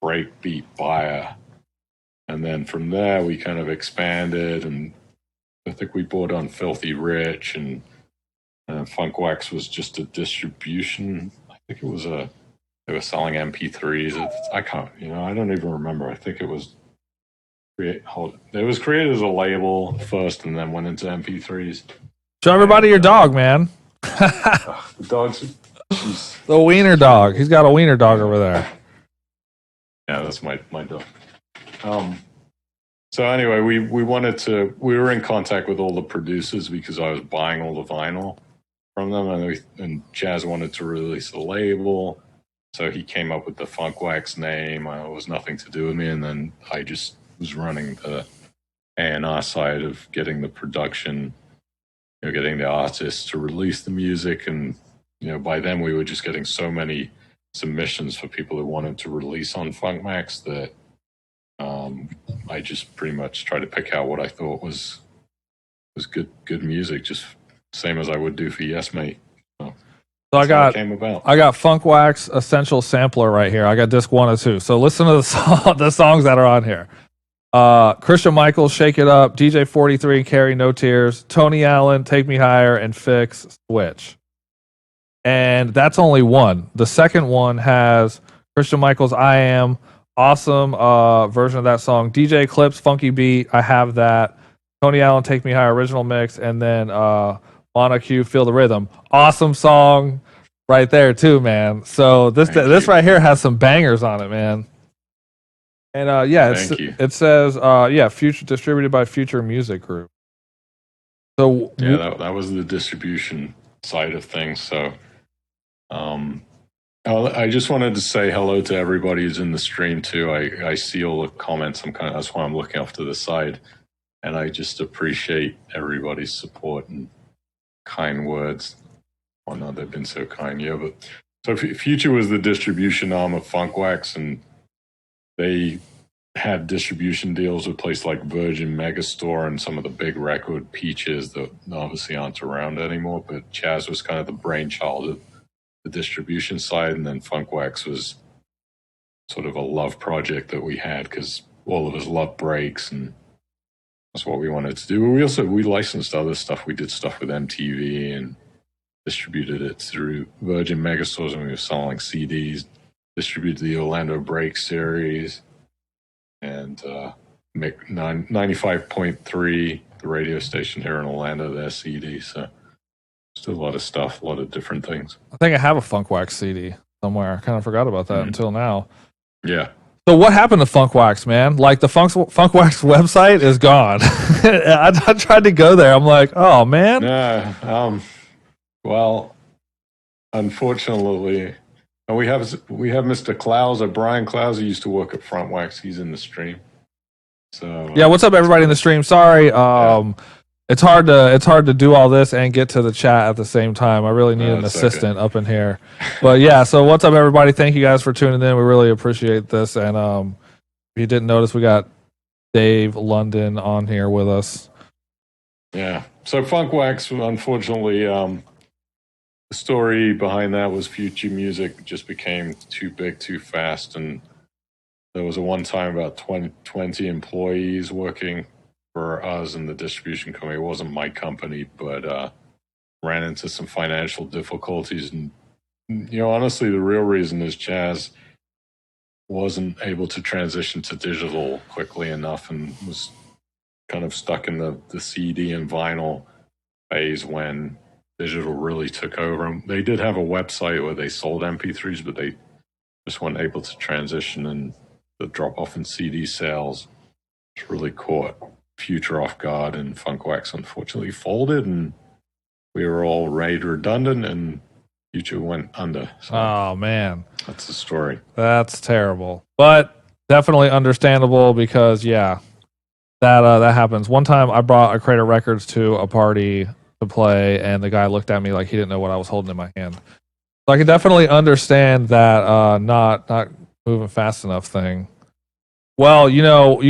breakbeat buyer?" And then from there, we kind of expanded, and I think we bought on Filthy Rich, and Funk Wax was just a distribution. I think it was they were selling MP3s. I don't even remember. I think it was it was created as a label first, and then went into MP3s. Show everybody your dog, man. The dog's the wiener dog. He's got a wiener dog over there. Yeah, that's my dog. So anyway, we were in contact with all the producers because I was buying all the vinyl from them, and Chaz wanted to release a label, so he came up with the Funk Wax name. It was nothing to do with me, and then I just was running the A&R side of getting the production, getting the artists to release the music, and by then we were just getting so many submissions for people who wanted to release on Funk Max that I just pretty much tried to pick out what I thought was good music, just same as I would do for Yes Mate. So I got Funk Wax Essential Sampler right here. I got disc 1 and 2. So listen to the songs that are on here. Christian Michaels, Shake It Up, DJ 43, Carry No Tears, Tony Allen, Take Me Higher, and Fix, Switch. And that's only one. The second one has Christian Michaels, I Am, awesome version of that song. DJ Clips, Funky Beat, I have that. Tony Allen, Take Me Higher, original mix, and then Mono Q, Feel the Rhythm. Awesome song right there too, man. So this right here has some bangers on it, man. And it says Future, distributed by Future Music Group. So yeah, that was the distribution side of things. So I just wanted to say hello to everybody who's in the stream too. I see all the comments. That's why I'm looking off to the side, and I just appreciate everybody's support and kind words. Well, no, they've been so kind, yeah. But so Future was the distribution arm of Funk Wax, and they had distribution deals with places like Virgin Megastore and some of the big record peaches that obviously aren't around anymore. But Chaz was kind of the brainchild of the distribution side, and then Funk Wax was sort of a love project that we had because all of us love breaks and that's what we wanted to do. We licensed other stuff. We did stuff with MTV and distributed it through Virgin Megastores, and we were selling CDs. Distributed the Orlando Break series and 95.3, the radio station here in Orlando, their CD. So just a lot of stuff, a lot of different things. I think I have a Funk Wax CD somewhere. I kind of forgot about that until now. Yeah. So what happened to Funk Wax, man? Like the Funk Wax website is gone. I tried to go there. I'm like, oh man. No. Well, unfortunately, and we have Mr. Clowes, or Brian Clowes, who used to work at Front Wax. He's in the stream. So yeah, what's up, everybody in the stream? Sorry, it's hard to do all this and get to the chat at the same time. I really need an assistant up in here. But yeah, so what's up, everybody? Thank you guys for tuning in. We really appreciate this. And if you didn't notice, we got Dave London on here with us. Yeah. So Funk Wax, unfortunately, the story behind that was Future Music just became too big too fast, and there was a one time about 20 employees working for us in the distribution company. It wasn't my company, but ran into some financial difficulties. And, honestly, the real reason is Chaz wasn't able to transition to digital quickly enough and was kind of stuck in the CD and vinyl phase when digital really took over. They did have a website where they sold MP3s, but they just weren't able to transition, and the drop off in CD sales really caught Future off guard, and Funk Wax unfortunately folded, and we were all made redundant, and Future went under. So oh man, that's the story. That's terrible, but definitely understandable because that happens. One time I brought a crate of records to a party to play, and the guy looked at me like he didn't know what I was holding in my hand. So I can definitely understand that not moving fast enough thing. Well, you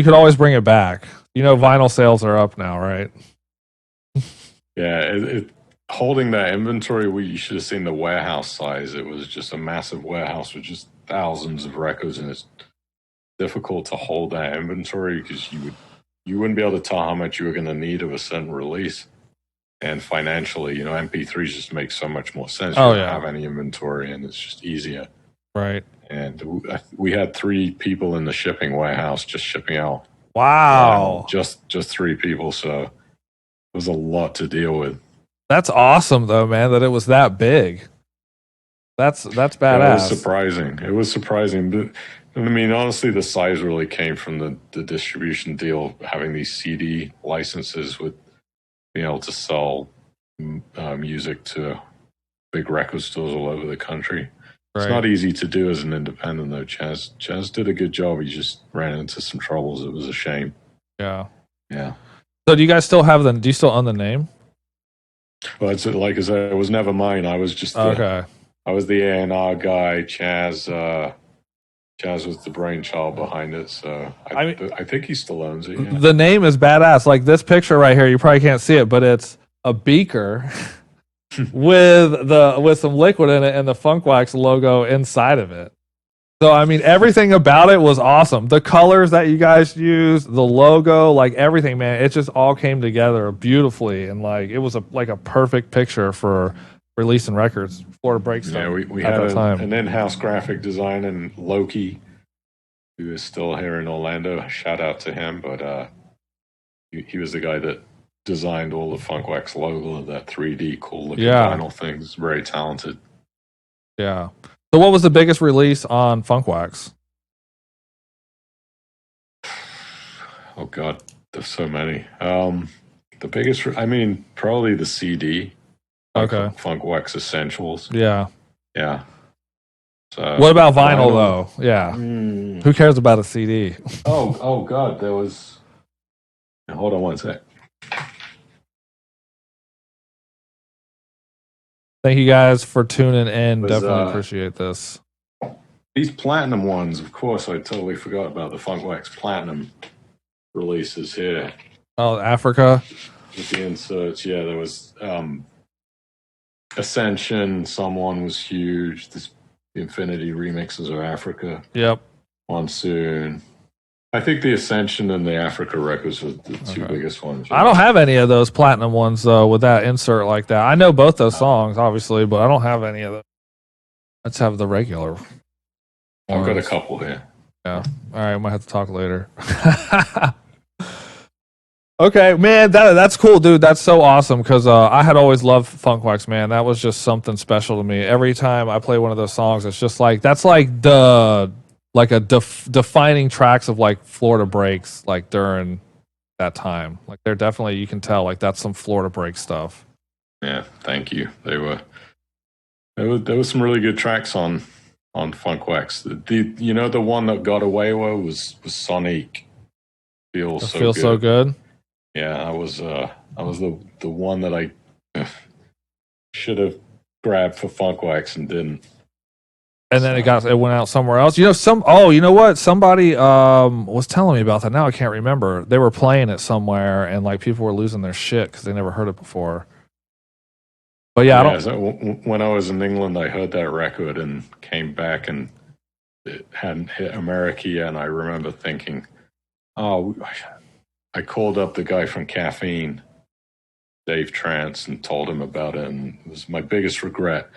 could always bring it back. Vinyl sales are up now, right? Yeah, holding that inventory, you should have seen the warehouse size. It was just a massive warehouse with just thousands of records, and it's difficult to hold that inventory because you wouldn't be able to tell how much you were going to need of a certain release. And financially, MP3s just make so much more sense. You don't have any inventory, and it's just easier. Right. And we had 3 people in the shipping warehouse just shipping out. Wow. Just 3 people, so it was a lot to deal with. That's awesome, though, man, that it was that big. That's badass. It was surprising. But I mean, honestly, the size really came from the distribution deal, having these CD licenses with being able to sell music to big record stores all over the country. Right. It's not easy to do as an independent, though. Chaz did a good job. He just ran into some troubles. It was a shame. Yeah. Yeah. So do you guys still have do you still own the name? Well, it's like I said, it was never mine. I was just I was the A&R guy. Chaz was the brainchild behind it, so I think he still owns it. Yeah. The name is badass. Like this picture right here, you probably can't see it, but it's a beaker with some liquid in it and the Funk Wax logo inside of it. So I mean, everything about it was awesome. The colors that you guys used, the logo, like everything, man, it just all came together beautifully, and like it was a perfect picture for releasing records. Florida Breaks. Yeah, we had an in-house graphic designer, and Loki, who is still here in Orlando. Shout out to him, but he was the guy that designed all the Funk Wax logo, that 3D cool looking vinyl things. Very talented. Yeah. So what was the biggest release on Funk Wax? Oh God, there's so many. The biggest, probably the CD. Okay. Funk Wax Essentials. Yeah. Yeah. So what about vinyl though? Yeah. Who cares about a CD? Oh God, there was. Hold on one sec. Thank you guys for tuning in. Definitely appreciate this. These platinum ones, of course, I totally forgot about the Funk Wax Platinum releases here. Oh, Africa? With the inserts, yeah, there was Ascension, Someone was huge. The Infinity remixes of Africa. Yep. Monsoon. I think the Ascension and the Africa records were the two biggest ones. I don't have any of those platinum ones though with that insert like that. I know both those songs, obviously, but I don't have any of them. Let's have the regular. I've got a couple here. Yeah. All right, we might have to talk later. Okay, man, that's cool, dude. That's so awesome because I had always loved Funk Wax, man. That was just something special to me. Every time I play one of those songs, it's just like that's like the like a defining tracks of like Florida breaks like during that time. Like they're definitely, you can tell like that's some Florida break stuff. Yeah, thank you. There was some really good tracks on Funk Wax. The one that got away was Sonic. Feels so good. Yeah, I was the one that I should have grabbed for Funk Wax and didn't. And then it went out somewhere else. You know what? Somebody was telling me about that. Now I can't remember. They were playing it somewhere and like people were losing their shit because they never heard it before. But when I was in England, I heard that record and came back and it hadn't hit America yet. And I remember thinking, oh, I called up the guy from Caffeine, Dave Trance, and told him about it. And it was my biggest regret.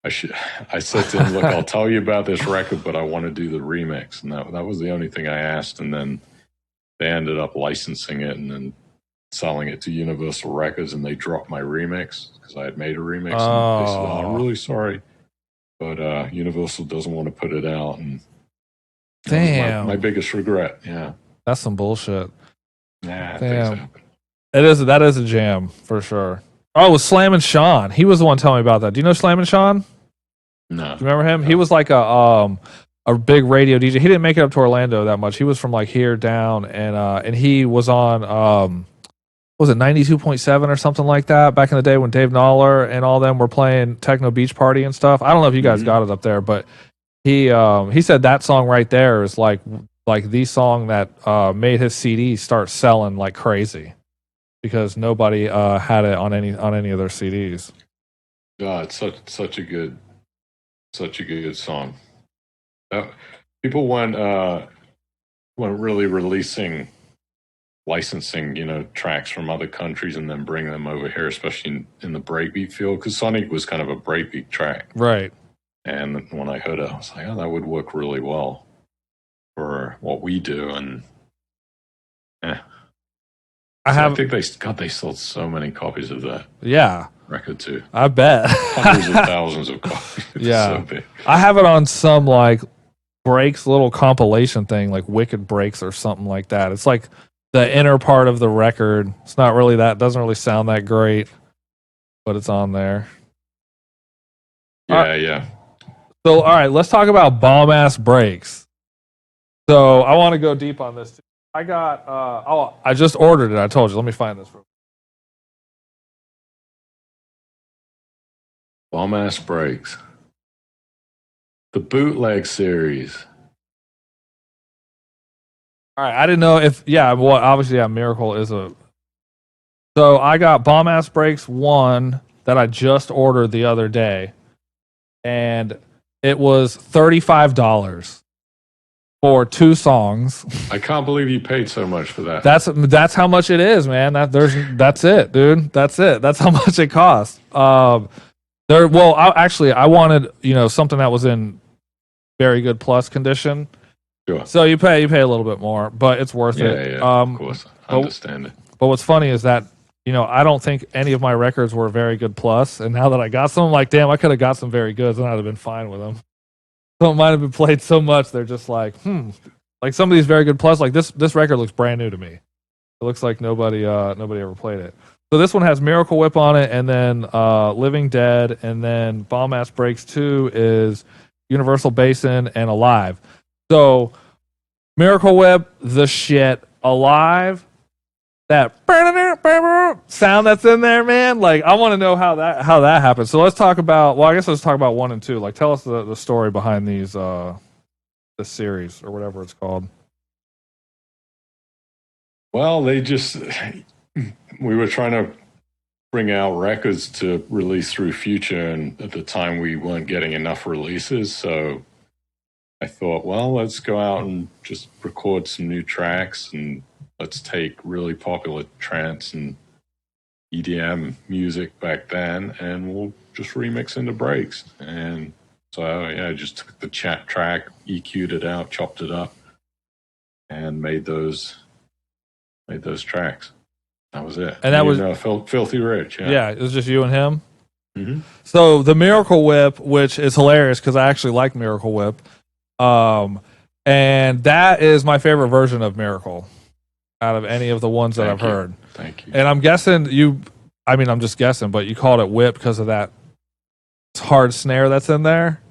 I said to him, look, I'll tell you about this record, but I want to do the remix. And that was the only thing I asked. And then they ended up licensing it and then selling it to Universal Records, and they dropped my remix because I had made a remix. And they said, I'm really sorry, but Universal doesn't want to put it out. And damn, my biggest regret. Yeah, that's some bullshit. Nah, damn, that is a jam for sure. Oh, it was Slammin' Sean. He was the one telling me about that. Do you know Slammin' Sean? No. Do you remember him? No. He was like a big radio DJ. He didn't make it up to Orlando that much. He was from like here down, and he was on was it 92.7 or something like that back in the day when Dave Noller and all them were playing Techno Beach Party and stuff. I don't know if you guys got it up there, but he said that song right there is like the song that made his CD start selling like crazy because nobody had it on any of their CDs. God, such a good song. People weren't really releasing, licensing, tracks from other countries and then bring them over here, especially in the breakbeat field, because Sonic was kind of a breakbeat track. Right. And when I heard it, I was like, oh, that would work really well for what we do. And I think they sold so many copies of that. Yeah. Record too. I bet. Hundreds of thousands of copies. Yeah. So big. I have it on some like breaks little compilation thing, like Wicked Breaks or something like that. It's like the inner part of the record. It's not really doesn't really sound that great, but it's on there. Yeah. So, all right, let's talk about bomb ass breaks. So, I want to go deep on this too. I got I just ordered it. I told you. Let me find this real quick. Bomb ass breaks. The bootleg series. All right, I didn't know if obviously Miracle is a. So I got Bomb Ass Breaks 1 that I just ordered the other day, and it was $35 for 2 songs. I can't believe you paid so much for that. That's how much it is, man. That's it, dude. That's it. That's how much it costs. I wanted something that was in very good plus condition. Sure. So you pay a little bit more, but it's worth it. Yeah, of course. I understand it. But what's funny is that, I don't think any of my records were very good plus. And now that I got some, I'm like, damn, I could have got some very goods and I'd have been fine with them. So it might have been played so much, they're just like, Like some of these very good plus, like this record looks brand new to me. It looks like nobody ever played it. So this one has Miracle Whip on it, and then Living Dead, and then Bomb Ass Breaks 2 is Universal Basin and Alive. So, Miracle Whip, the shit. Alive, that sound that's in there, man. Like, I want to know how that happened. So let's talk about. Well, I guess let's talk about 1 and 2. Like, tell us the story behind these this series or whatever it's called. Well, we were trying to bring out records to release through Future, and at the time we weren't getting enough releases, so I thought, well, let's go out and just record some new tracks, and let's take really popular trance and EDM music back then, and we'll just remix into breaks. And so, yeah, I just took the chat track, EQ'd it out, chopped it up, and made those tracks. That was it. And that was Filthy Rich. Yeah, it was just you and him. Mm-hmm. So the Miracle Whip, which is hilarious because I actually like Miracle Whip, and that is my favorite version of Miracle out of any of the ones that I've heard. Thank you. And I'm guessing I'm just guessing, but you called it Whip because of that hard snare that's in there.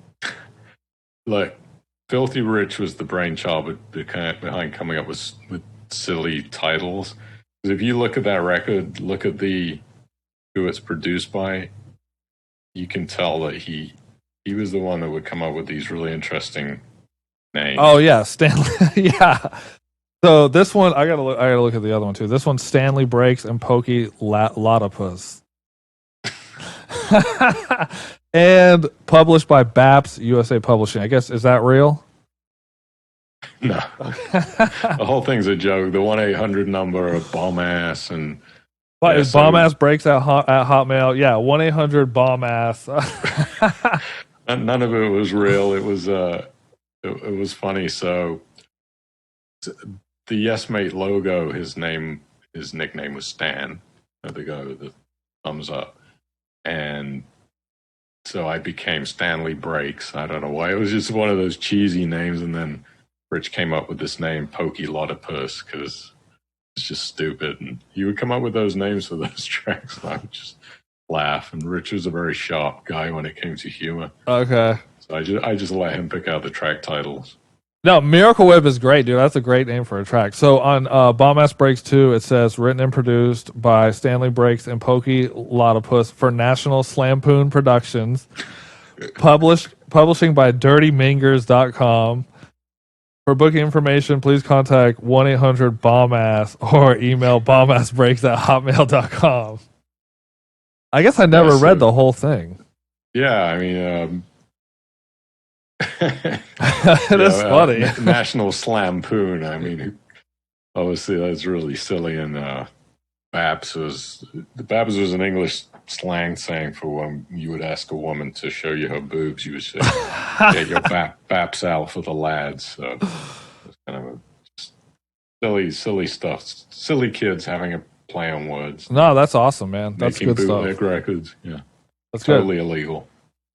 Look, Filthy Rich was the brainchild behind coming up with silly titles. Because if you look at that record, look at who it's produced by, you can tell that he was the one that would come up with these really interesting names. Oh yeah, Stanley. Yeah. So this one, I gotta look at the other one too. This one's Stanley Breaks and Pokey Lotopus. And published by BAPS USA Publishing. I guess, is that real? No. The whole thing's a joke. The 1-800 number of bomb ass and... But is bomb ass breaks at Hotmail? Yeah, 1-800 bomb ass. None of it was real. It was funny. So the Yes Mate logo, his nickname was Stan. The guy with the thumbs up. And so I became Stanley Breaks. I don't know why. It was just one of those cheesy names. And then Rich came up with this name, Pokey Lotopus, because it's just stupid. And he would come up with those names for those tracks. And I would just laugh. And Rich was a very sharp guy when it came to humor. Okay. So I just let him pick out the track titles. No, Miracle Whip is great, dude. That's a great name for a track. So on Bomb Ass Breaks 2, it says written and produced by Stanley Breaks and Pokey Lotopus for National Slampoon Productions. Publishing by DirtyMingers.com. For booking information, please contact 1-800-BOMB-ASS or email bombassbreaks@hotmail.com. I guess I never read the whole thing. Yeah, I mean... It is funny. National Slampoon. I mean, obviously that's really silly. And Babs was an English slang saying for when you would ask a woman to show you her boobs, you would say, "Get your Babs out for the lads." So it's kind of silly stuff. Silly kids having a play on words. No, that's awesome, man. That's Making good bootleg stuff. records. Yeah, that's totally good. illegal.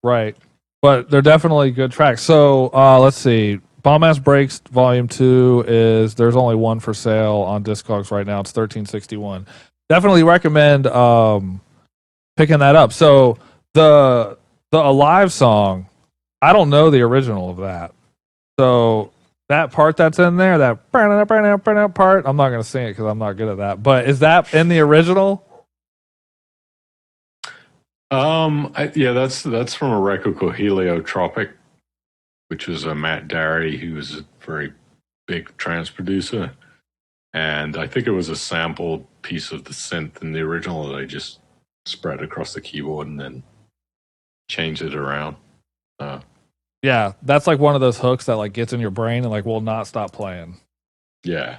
Right. But they're definitely good tracks. So let's see. Bomb Ass Breaks Volume 2 there's only one for sale on Discogs right now. It's $13.61. Definitely recommend picking that up. So the Alive song, I don't know the original of that. So that part that's in there, that part, I'm not going to sing it because I'm not good at that. But is that in the original? That's from a record called Heliotropic, which was a Matt Darey, who was a very big trance producer, and I think it was a sampled piece of the synth in the original that I just spread across the keyboard and then changed it around. Yeah, that's like one of those hooks that like gets in your brain and like will not stop playing. Yeah,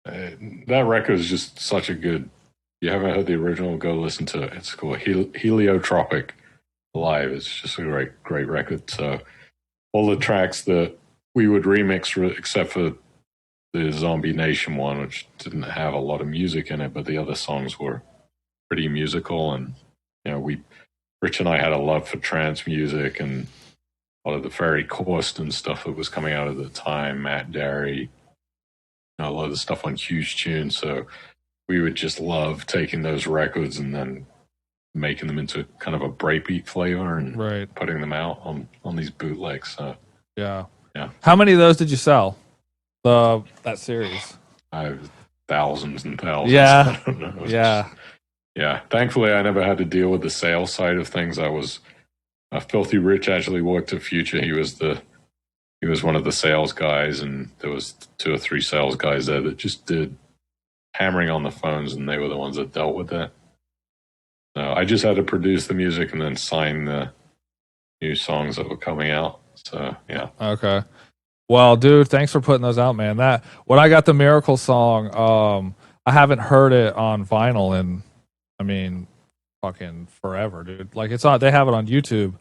that record is just such a good. If you haven't heard the original, go listen to it. It's called Heliotropic Live. It's just a great record. So all the tracks that we would remix, except for the Zombie Nation one, which didn't have a lot of music in it, but the other songs were pretty musical. And Rich and I had a love for trance music and a lot of the Ferry Corsten stuff that was coming out at the time. Matt Darey, a lot of the stuff on Huge Tune. So we would just love taking those records and then making them into kind of a breakbeat flavor and putting them out on these bootlegs. So, yeah. How many of those did you sell? That series? Thousands and thousands. Yeah. I don't know. Yeah. Thankfully, I never had to deal with the sales side of things. I was Filthy Rich. Actually worked at Future. He was one of the sales guys, and there was 2 or 3 sales guys there that just did hammering on the phones, and they were the ones that dealt with that. So I just had to produce the music and then sign the new songs that were coming out. So yeah. Okay. Well, dude, thanks for putting those out, man. That when I got the Miracle song, I haven't heard it on vinyl in, I mean, fucking forever, dude. Like it's on, they have it on YouTube,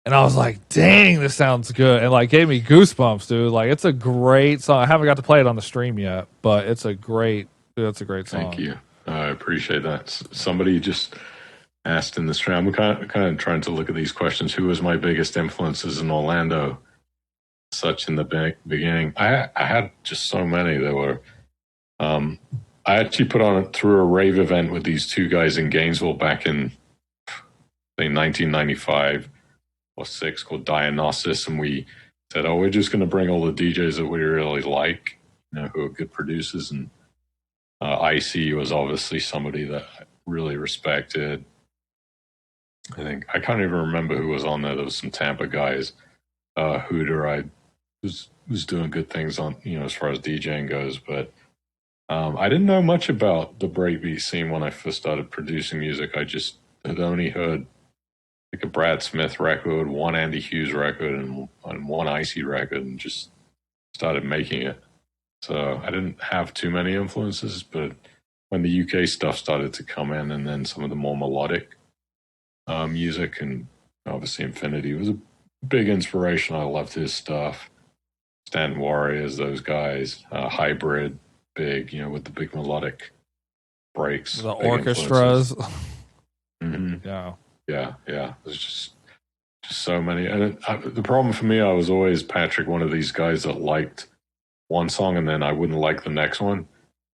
and I was like, dang, this sounds good, and like gave me goosebumps, dude. Like it's a great song. I haven't got to play it on the stream yet, but it's a great, dude. It's a great song. Thank you. I appreciate that. Somebody just asked in the stream. I'm kind of trying to look at these questions. Who was my biggest influences in Orlando? Such in the beginning, I had just so many. There were. I actually put on through a rave event with these two guys in Gainesville back in, say, 1995 or 6, called Dionysus, and we said, "Oh, we're just going to bring all the DJs that we really like, who are good producers." And Icy was obviously somebody that I really respected. I think I can't even remember who was on there. There was some Tampa guys. Hooter, was doing good things on, as far as DJing goes, but I didn't know much about the breakbeat scene when I first started producing music. I just had only heard like a Brad Smith record, one Andy Hughes record, and one Icy record, and just started making it. So I didn't have too many influences, but when the UK stuff started to come in, and then some of the more melodic music, and obviously Infinity was a big inspiration. I loved his stuff. Stand Warriors, those guys, Hybrid, big, with the big melodic breaks, the orchestras. Mm-hmm. Yeah. There's just so many, and the problem for me, I was always, Patrick, one of these guys that liked one song and then I wouldn't like the next one,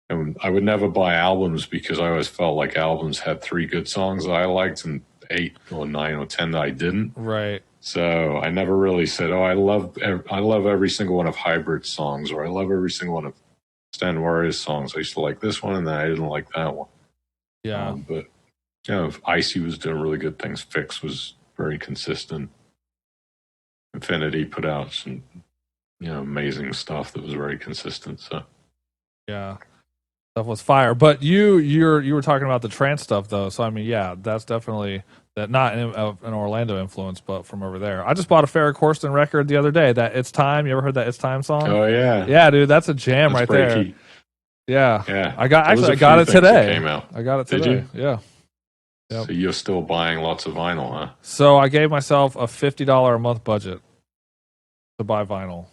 and I would never buy albums because I always felt like albums had 3 good songs that I liked and 8 or 9 or 10 that I didn't. Right. So I never really said, "Oh, I love every single one of Hybrid's songs," or "I love every single one of Stand Warriors songs." I used to like this one, and then I didn't like that one. Yeah. But Icy was doing really good things. Fix was very consistent. Infinity put out some amazing stuff that was very consistent. So yeah, stuff was fire. But you were talking about the trance stuff though, so I mean, yeah, that's definitely that, not an Orlando influence, but from over there. I just bought a Farrah Corsten record the other day. That It's Time. You ever heard that It's Time song? Oh yeah, yeah, dude, that's a jam right there. Yeah. I got it today. Came out. I got it today. Did you? Yeah. Yep. So you're still buying lots of vinyl, huh? So I gave myself a $50 a month budget to buy vinyl.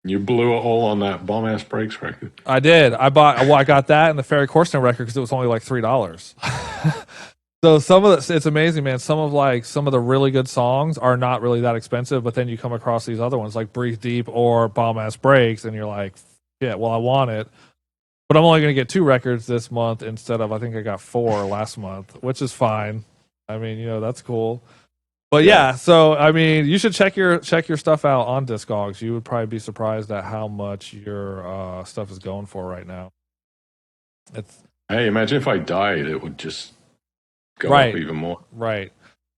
You blew it all on that Bomb Ass Breaks record. I did. I got that and the Farrah Corsten record because it was only like $3. So it's amazing, man. Some of the really good songs are not really that expensive, but then you come across these other ones like Breathe Deep or Bomb Ass Breaks, and you're like, "Yeah, well, I want it, but I'm only going to get 2 records this month instead of, I think I got 4 last month, which is fine. I mean, that's cool." But yeah, so I mean, you should check your stuff out on Discogs. You would probably be surprised at how much your stuff is going for right now. Hey, imagine if I died, it would just go up even more. Right.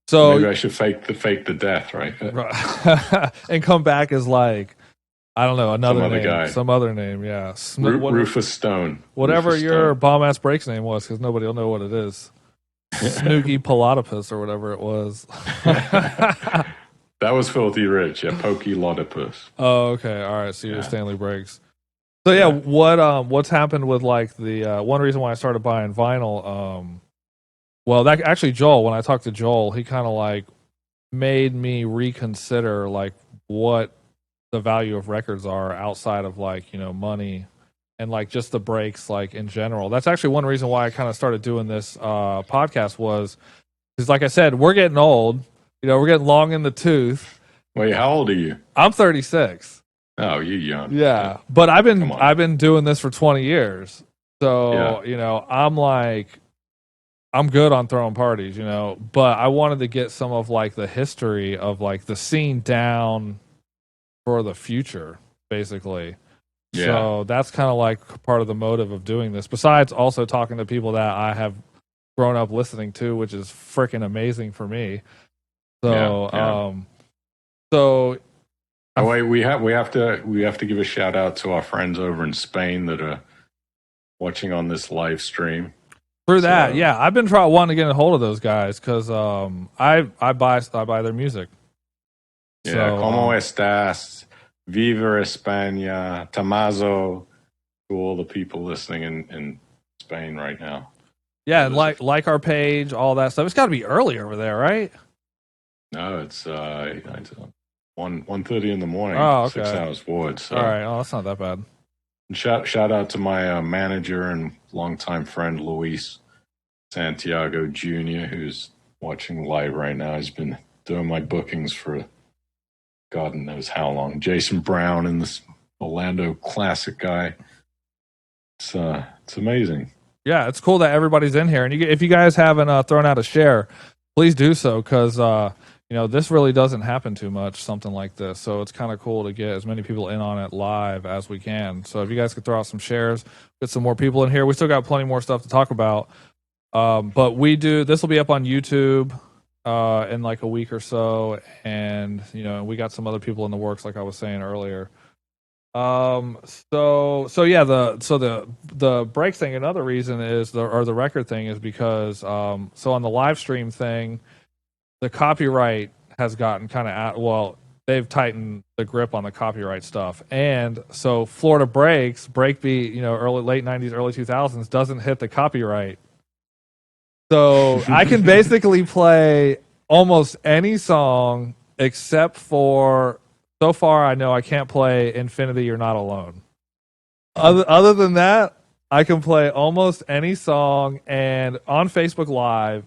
So maybe I should fake the death, right? And come back as like, I don't know, some other name, yeah. Rufus Stone. Whatever Rufus your Stone. Bomb Ass Breaks name was, because nobody will know what it is. Snooky Pilotopus or whatever it was. That was Filthy Rich, yeah. Pokey Lotopus. Oh, okay. All right. So you're Stanley Briggs. So yeah, what's happened with like the one reason why I started buying vinyl, well, that actually Joel, when I talked to Joel, he kind of like made me reconsider like what the value of records are outside of like, money and like just the breaks like in general. That's actually one reason why I kind of started doing this podcast was because like I said, we're getting old, we're getting long in the tooth. Wait, how old are you? I'm 36. Oh, you're young. Yeah. But I've been doing this for 20 years. So, I'm like, I'm good on throwing parties, but I wanted to get some of like the history of like the scene down for the future, basically. Yeah. So that's kind of like part of the motive of doing this, besides also talking to people that I have grown up listening to, which is freaking amazing for me. So, wait, we have to give a shout out to our friends over in Spain that are watching on this live stream. Through that, yeah, I've been wanting to get a hold of those guys because I buy their music. Yeah, ¿cómo estás? Viva España, Tamazo, to all the people listening in Spain right now. Yeah, and like our page, all that stuff. It's got to be early over there, right? No, it's 1:30 in the morning. Oh, okay. 6 hours forward. So. All right. Oh, that's not that bad. And shout out to my manager and longtime friend Luis Santiago Jr., who's watching live right now. He's been doing my bookings for God knows how long. Jason Brown and this Orlando Classic guy. It's amazing. Yeah, it's cool that everybody's in here. And if you guys haven't thrown out a share, please do so, because this really doesn't happen too much, something like this. So it's kind of cool to get as many people in on it live as we can. So if you guys could throw out some shares, get some more people in here. We still got plenty more stuff to talk about. But this will be up on YouTube in like a week or so. And, we got some other people in the works, like I was saying earlier. The break thing, another reason is the record thing is because so on the live stream thing, the copyright has gotten kind of they've tightened the grip on the copyright stuff, and so Florida breakbeat, late 90s, early 2000s doesn't hit the copyright. So I can basically play almost any song except for, so far I know I can't play Infinity You're Not Alone. Other than that, I can play almost any song and on Facebook Live,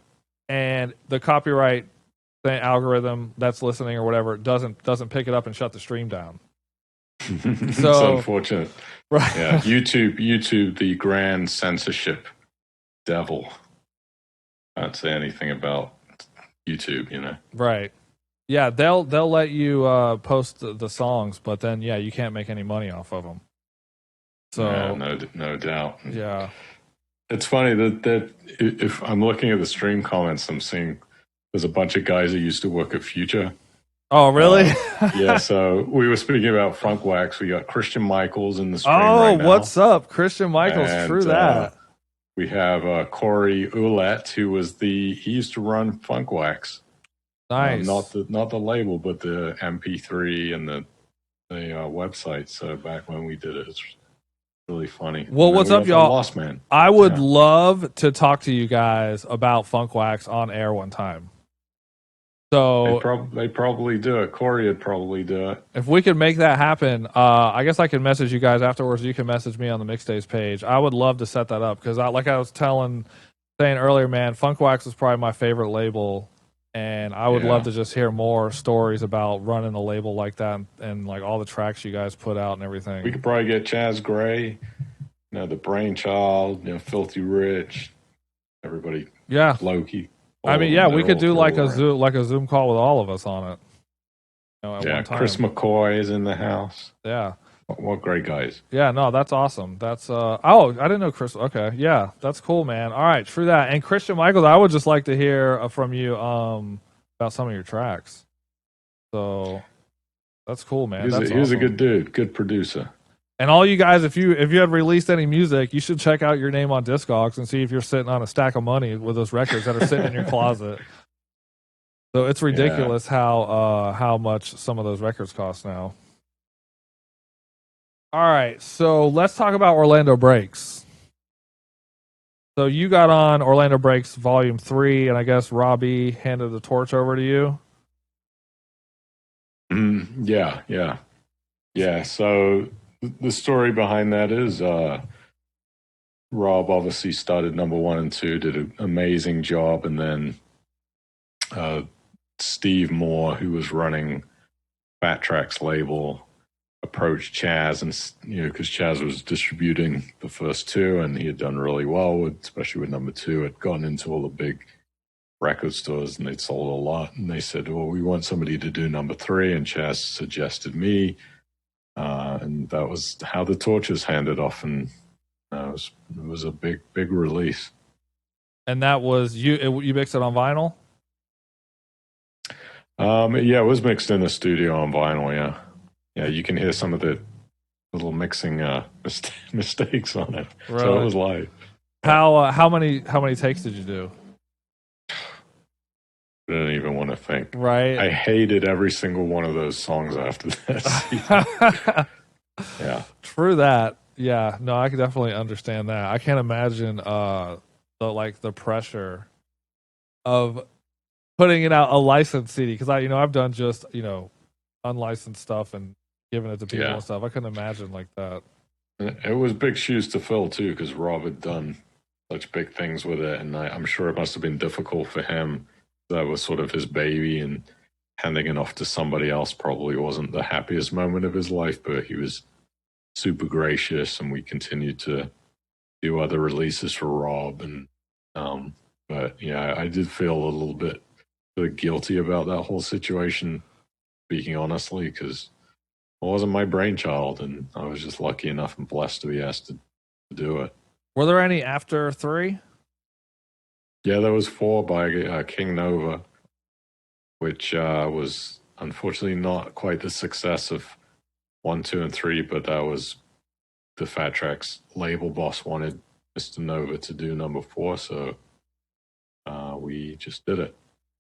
and the copyright algorithm that's listening or whatever doesn't pick it up and shut the stream down. It's unfortunate. Right. Yeah. YouTube, the grand censorship devil. I don't say anything about YouTube, Right. Yeah, they'll let you post the songs, but then you can't make any money off of them. So yeah, no doubt. Yeah, it's funny that if I'm looking at the stream comments, I'm seeing there's a bunch of guys that used to work at Future. Oh, really? Yeah. So we were speaking about Funk Wax. We got Christian Michaels in the stream right now. Oh, what's up, Christian Michaels? And, true that. We have Corey Ouellette, who he used to run Funk Wax. Nice. Not the label, but the MP3 and the website. So back when we did it, it's really funny. Well, what's up, y'all? Lost Man. I would love to talk to you guys about Funk Wax on air one time. So they probably do it. Corey would probably do it. If we could make that happen, I guess I can message you guys afterwards. You can message me on the Mixtapes page. I would love to set that up because, like I was saying earlier, man, Funk Wax is probably my favorite label, and I would love to just hear more stories about running a label like that and like all the tracks you guys put out and everything. We could probably get Chaz Gray, the Brainchild, Filthy Rich, everybody. Yeah, Loki. I mean, we could do like a Zoom call with all of us on it. At one time. Chris McCoy is in the house. Yeah. What great guys. Yeah, no, that's awesome. That's I didn't know Chris. Okay, yeah, that's cool, man. All right, true that. And Christian Michaels, I would just like to hear from you about some of your tracks. So that's cool, man. He was a good dude, good producer. And all you guys, if you had released any music, you should check out your name on Discogs and see if you're sitting on a stack of money with those records that are sitting in your closet. So it's ridiculous how much some of those records cost now. All right, so let's talk about Orlando Breaks. So you got on Orlando Breaks Volume 3, and I guess Robbie handed the torch over to you? Yeah, so the story behind that is Rob obviously started number 1 and 2, did an amazing job, and then Steve Moore, who was running Fat Tracks label, approached Chaz, and because Chaz was distributing the first 2, and he had done really well especially with number 2, had gone into all the big record stores and they'd sold a lot, and they said, well, we want somebody to do number 3, and Chaz suggested me, and that was how the torch was handed off, and it was a big release. And that was you mixed it on vinyl? It was mixed in the studio on vinyl. Yeah, you can hear some of the little mixing mistakes on it. Right. So it was live. How many takes did you do? I didn't even want to think. Right. I hated every single one of those songs after that. Yeah. True that. Yeah. No, I can definitely understand that. I can't imagine the pressure of putting it out a licensed CD because I've done just unlicensed stuff and giving it to people and stuff. I couldn't imagine like that. It was big shoes to fill too because Rob had done such big things with it, and I'm sure it must have been difficult for him. That was sort of his baby, and handing it off to somebody else probably wasn't the happiest moment of his life, but he was super gracious, and we continued to do other releases for Rob. And but yeah, I did feel a little bit guilty about that whole situation, speaking honestly, because it wasn't my brainchild, and I was just lucky enough and blessed to be asked to do it. Were there any after 3? Yeah, there was 4 by King Nova, which was unfortunately not quite the success of 1, 2, and 3, but that was the Fat Tracks label boss wanted Mr. Nova to do number 4, so we just did it.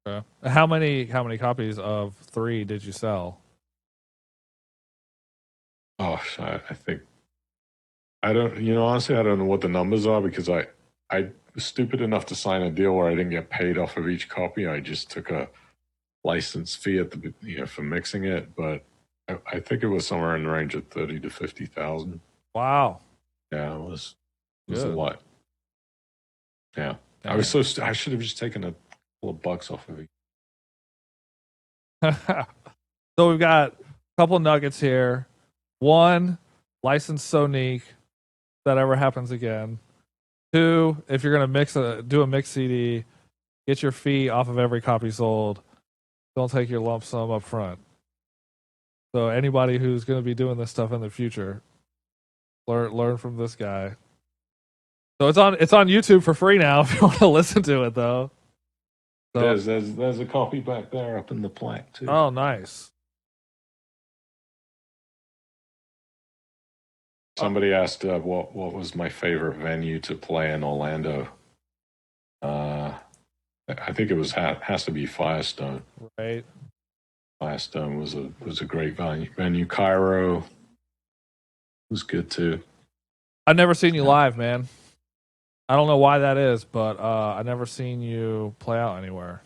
Okay. How many copies of 3 did you sell? Oh, I think I don't. Honestly, I don't know what the numbers are because I was stupid enough to sign a deal where I didn't get paid off of each copy. I just took a license fee at the for mixing it, but I think it was somewhere in the range of 30 to 50,000. Wow. Yeah, it was a lot. Yeah, damn. I should have just taken a couple of bucks off of it. So we've got a couple nuggets here. 1, license Sonique. That ever happens again. 2, if you're gonna do a mix CD, get your fee off of every copy sold. Don't take your lump sum up front. So anybody who's gonna be doing this stuff in the future, learn from this guy. So it's on YouTube for free now if you want to listen to it though. So, there's a copy back there up in the plaque too. Oh, nice. Somebody asked what was my favorite venue to play in Orlando. I think it has to be Firestone. Right. Firestone was a great venue. Cairo was good too. I've never seen you live, man. I don't know why that is, but I've never seen you play out anywhere.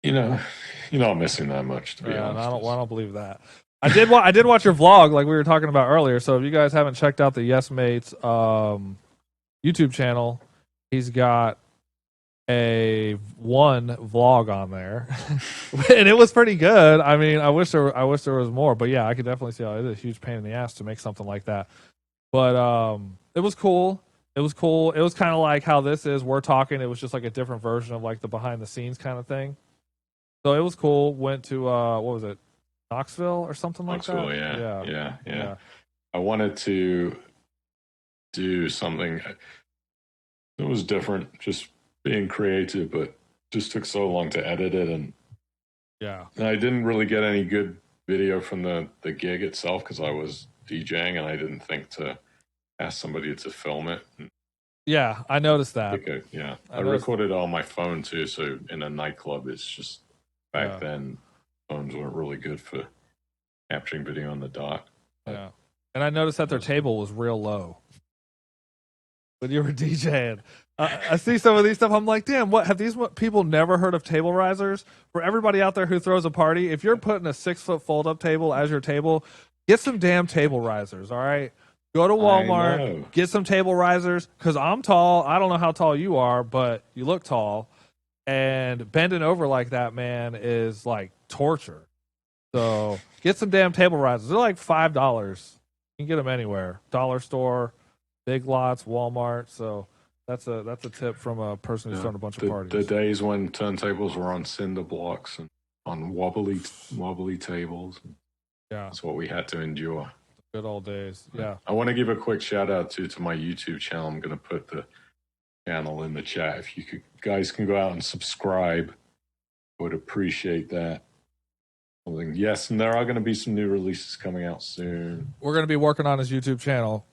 You're not missing that much, to be honest. I don't believe that. I did watch your vlog like we were talking about earlier. So if you guys haven't checked out the Yes Mates YouTube channel, he's got a 1 vlog on there, and it was pretty good. I mean, I wish there was more, but yeah, I could definitely see how it is a huge pain in the ass to make something like that. But it was cool. It was cool. It was kind of like how this is. We're talking. It was just like a different version of like the behind the scenes kind of thing. So it was cool. Went to what was it? Knoxville or something like that? Yeah. I wanted to do something that was different, just being creative, but just took so long to edit it, and I didn't really get any good video from the gig itself because I was DJing and I didn't think to ask somebody to film it. Yeah, I noticed that. I recorded it on my phone too, so in a nightclub, it's just back then phones weren't really good for capturing video on the dot. Yeah. And I noticed that their table was real low when you were DJing. I see some of these stuff. I'm like, damn, have these people never heard of table risers? For everybody out there who throws a party, if you're putting a 6-foot fold-up table as your table, get some damn table risers, all right? Go to Walmart, get some table risers, because I'm tall. I don't know how tall you are, but you look tall. And bending over like that, man, is like torture. So get some damn table risers. They're like $5. You can get them anywhere. Dollar store, Big Lots, Walmart. So that's a tip from a person who's thrown a bunch of parties. The days when turntables were on cinder blocks and on wobbly tables. Yeah, that's what we had to endure. Good old days. Yeah. I want to give a quick shout out to my YouTube channel. I'm going to put the channel in the chat. If you guys can go out and subscribe, I would appreciate that. Yes, and there are going to be some new releases coming out soon. We're going to be working on his YouTube channel.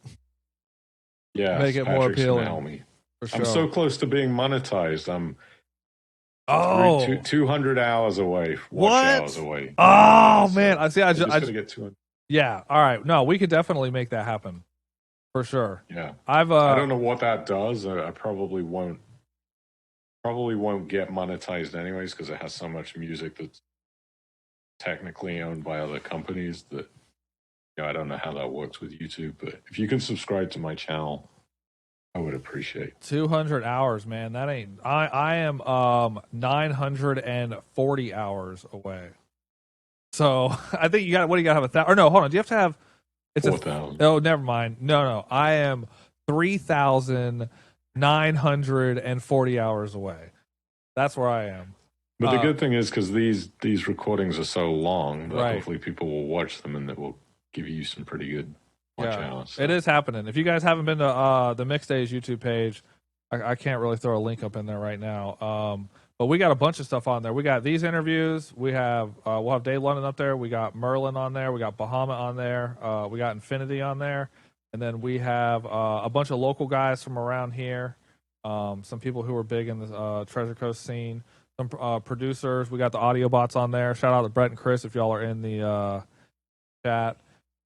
Yeah, make it more appealing. For sure. I'm so close to being monetized. I'm Oh, 200 hours away. Watch what? hours away. Oh Yeah, so man, I see. I just just gotta get 200. yeah. All right, no, we could definitely make that happen for sure. Yeah, I've I don't know what that does. I probably won't get monetized anyways because it has so much music that's technically owned by other companies that I don't know how that works with YouTube. But if you can subscribe to my channel, I would appreciate. 200 hours, man. That ain't. I am 940 hours away. So I think you got. What do you got to have 1,000? Or no, hold on. Do you have to have? It's 4,000. Oh, never mind. No. I am 3,940 hours away. That's where I am. But the good thing is because these recordings are so long that Right. hopefully people will watch them and that will give you some pretty good watch hours. So. It is happening. If you guys haven't been to the Mix Days YouTube page, I can't really throw a link up in there right now. But we got a bunch of stuff on there. We got these interviews. We have we'll have Dave London up there. We got Merlin on there. We got Bahamut on there. We got Infinity on there, and then we have a bunch of local guys from around here. Some people who are big in the Treasure Coast scene. Some producers. We got the audio bots on there. Shout out to Brett and Chris if y'all are in the chat.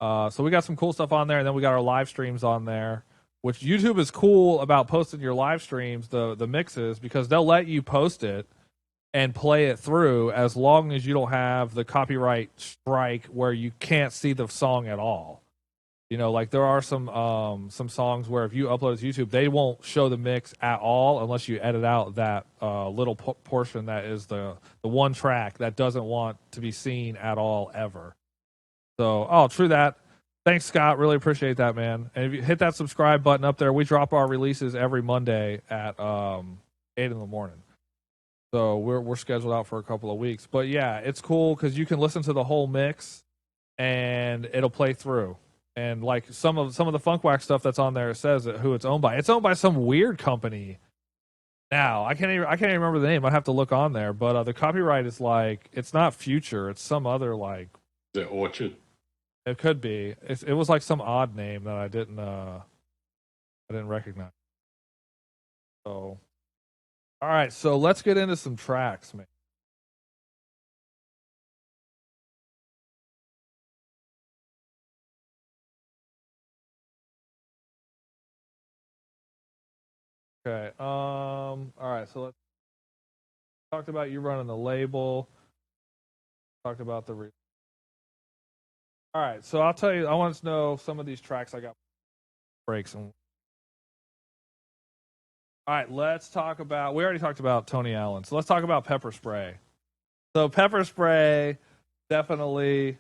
So we got some cool stuff on there, and then we got our live streams on there, which YouTube is cool about posting your live streams, the mixes, because they'll let you post it and play it through as long as you don't have the copyright strike where you can't see the song at all. Like there are some songs where if you upload it to YouTube, they won't show the mix at all unless you edit out that little portion that is the one track that doesn't want to be seen at all ever. So, true that. Thanks, Scott. Really appreciate that, man. And if you hit that subscribe button up there, we drop our releases every Monday at 8 in the morning. So we're scheduled out for a couple of weeks. But yeah, it's cool because you can listen to the whole mix and it'll play through. And like some of the funk wax stuff that's on there says who it's owned by. It's owned by some weird company. Now I can't even remember the name. I have to look on there. But the copyright is like it's not Future. It's some other like. Is it Orchard? It could be. It was like some odd name that I didn't recognize. So, all right. So let's get into some tracks, man. Okay. All right. So let's talk about you running the label. Talked about the. All right. So I'll tell you. I want to know some of these tracks I got breaks and. All right. Let's talk about. We already talked about Tony Allen. So let's talk about Pepper Spray. So Pepper Spray, definitely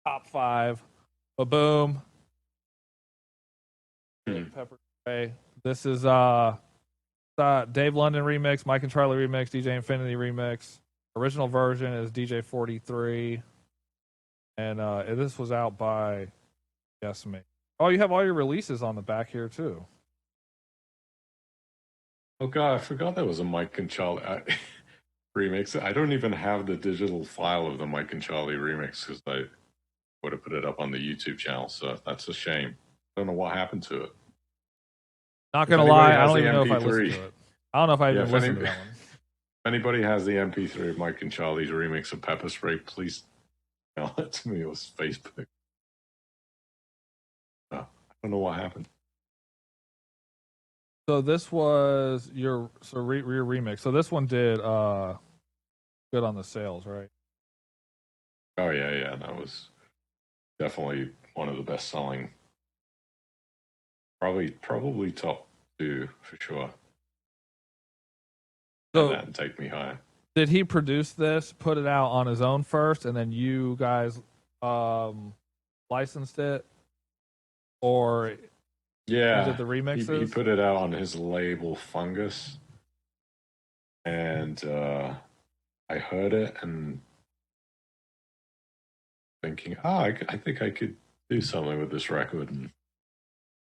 top 5. But boom. Pepper Spray. This is Dave London remix, Mike and Charlie remix, DJ Infinity remix. Original version is DJ 43. And this was out by Guess Me. Oh, you have all your releases on the back here too. Oh god, I forgot there was a Mike and Charlie remix. I don't even have the digital file of the Mike and Charlie remix because I would have put it up on the YouTube channel. So that's a shame. I don't know what happened to it. Not gonna lie, I don't even know if I listened to it. I don't know if I even listened to that one. If anybody has the MP3 of Mike and Charlie's remix of Pepper Spray, please email it to me. It was Facebook. I don't know what happened. So this was your remix. So this one did good on the sales, right? Oh yeah. That was definitely one of the best selling. Probably top 2 for sure. So and Take Me Higher. Did he produce this, put it out on his own first, and then you guys licensed it, or yeah, did the remixes? He put it out on his label Fungus, and I heard it and thinking, I think I could do something with this record, and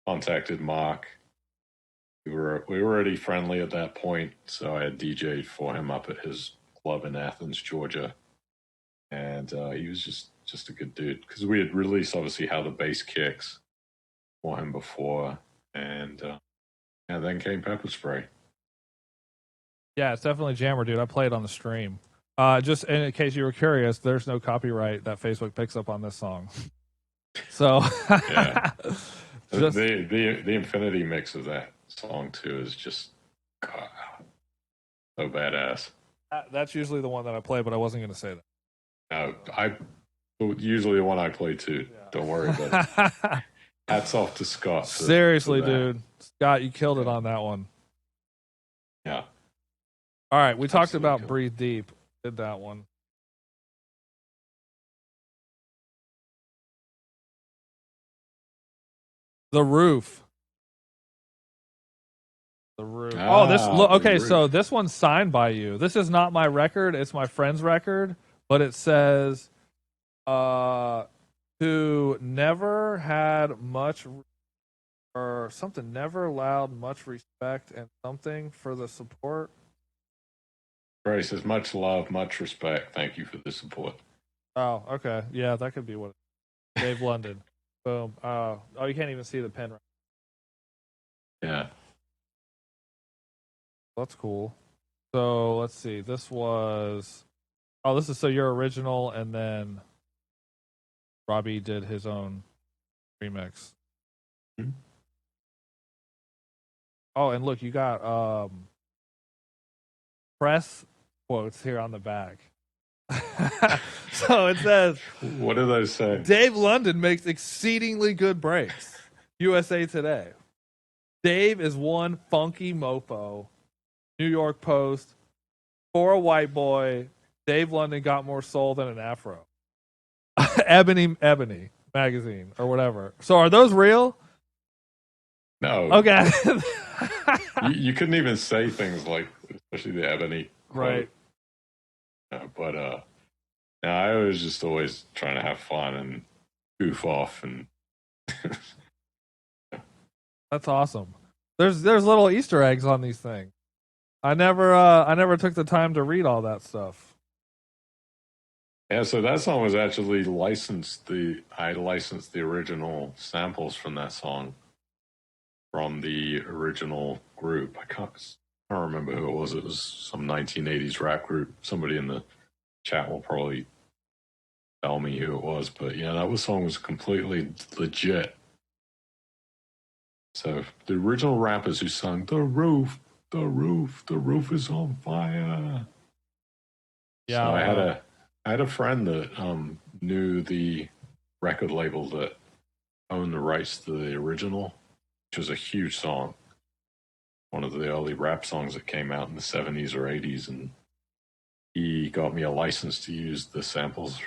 contacted Mark. We were already friendly at that point, so I had DJ'd for him up at his club in Athens, Georgia, and he was just a good dude because we had released obviously How the Bass Kicks for him before, and And then came Pepper Spray. Yeah, it's definitely Jammer, dude. I played on the stream. Just in case you were curious, there's no copyright that Facebook picks up on this song. So Yeah. just The Infinity mix of that song too is just God, so badass. that's usually the one that I play, but I wasn't going to say that. No, I usually the one I play too. Yeah. Don't worry about it. Hats off to Scott. Seriously, for that. dude. Scott, you killed it on that one. Yeah. All right, we talked Absolutely about cool. Breathe Deep. Did that one. The Roof. The Roof. Oh, this look. The Okay, Roof. so this one's signed by you. This is not my record. It's my friend's record, but it says, who never had much or something, never allowed much respect and something for the support. Grace says much love, much respect. Thank you for the support. Oh, okay. Yeah, that could be what. Dave London. Boom. Oh, you can't even see the pen. Right. Yeah. That's cool. So let's see. This was. Oh, this is so your original, and then Robbie did his own remix. Mm-hmm. Oh, and look, you got press quotes here on the back. So it says, What do they say? Dave London makes exceedingly good breaks. USA Today. Dave is one funky mofo. New York Post. For a white boy, Dave London got more soul than an afro. Ebony magazine or whatever. So are those real? No. Okay. You couldn't even say things like, especially the Ebony quote. Right. But I was just always trying to have fun and goof off, and That's awesome. There's little Easter eggs on these things. I never took the time to read all that stuff. yeah. So that song was actually licensed. I licensed the original samples from that song from the original group. I can't remember who it was. It was some 1980s rap group. Somebody in the chat will probably tell me who it was, but yeah, that song was completely legit. So the original rappers who sung "The Roof, the Roof, the Roof is on fire." Yeah, so I had a friend that knew the record label that owned the rights to the original, which was a huge song. One of the early rap songs that came out in the 70s or 80s, and he got me a license to use the samples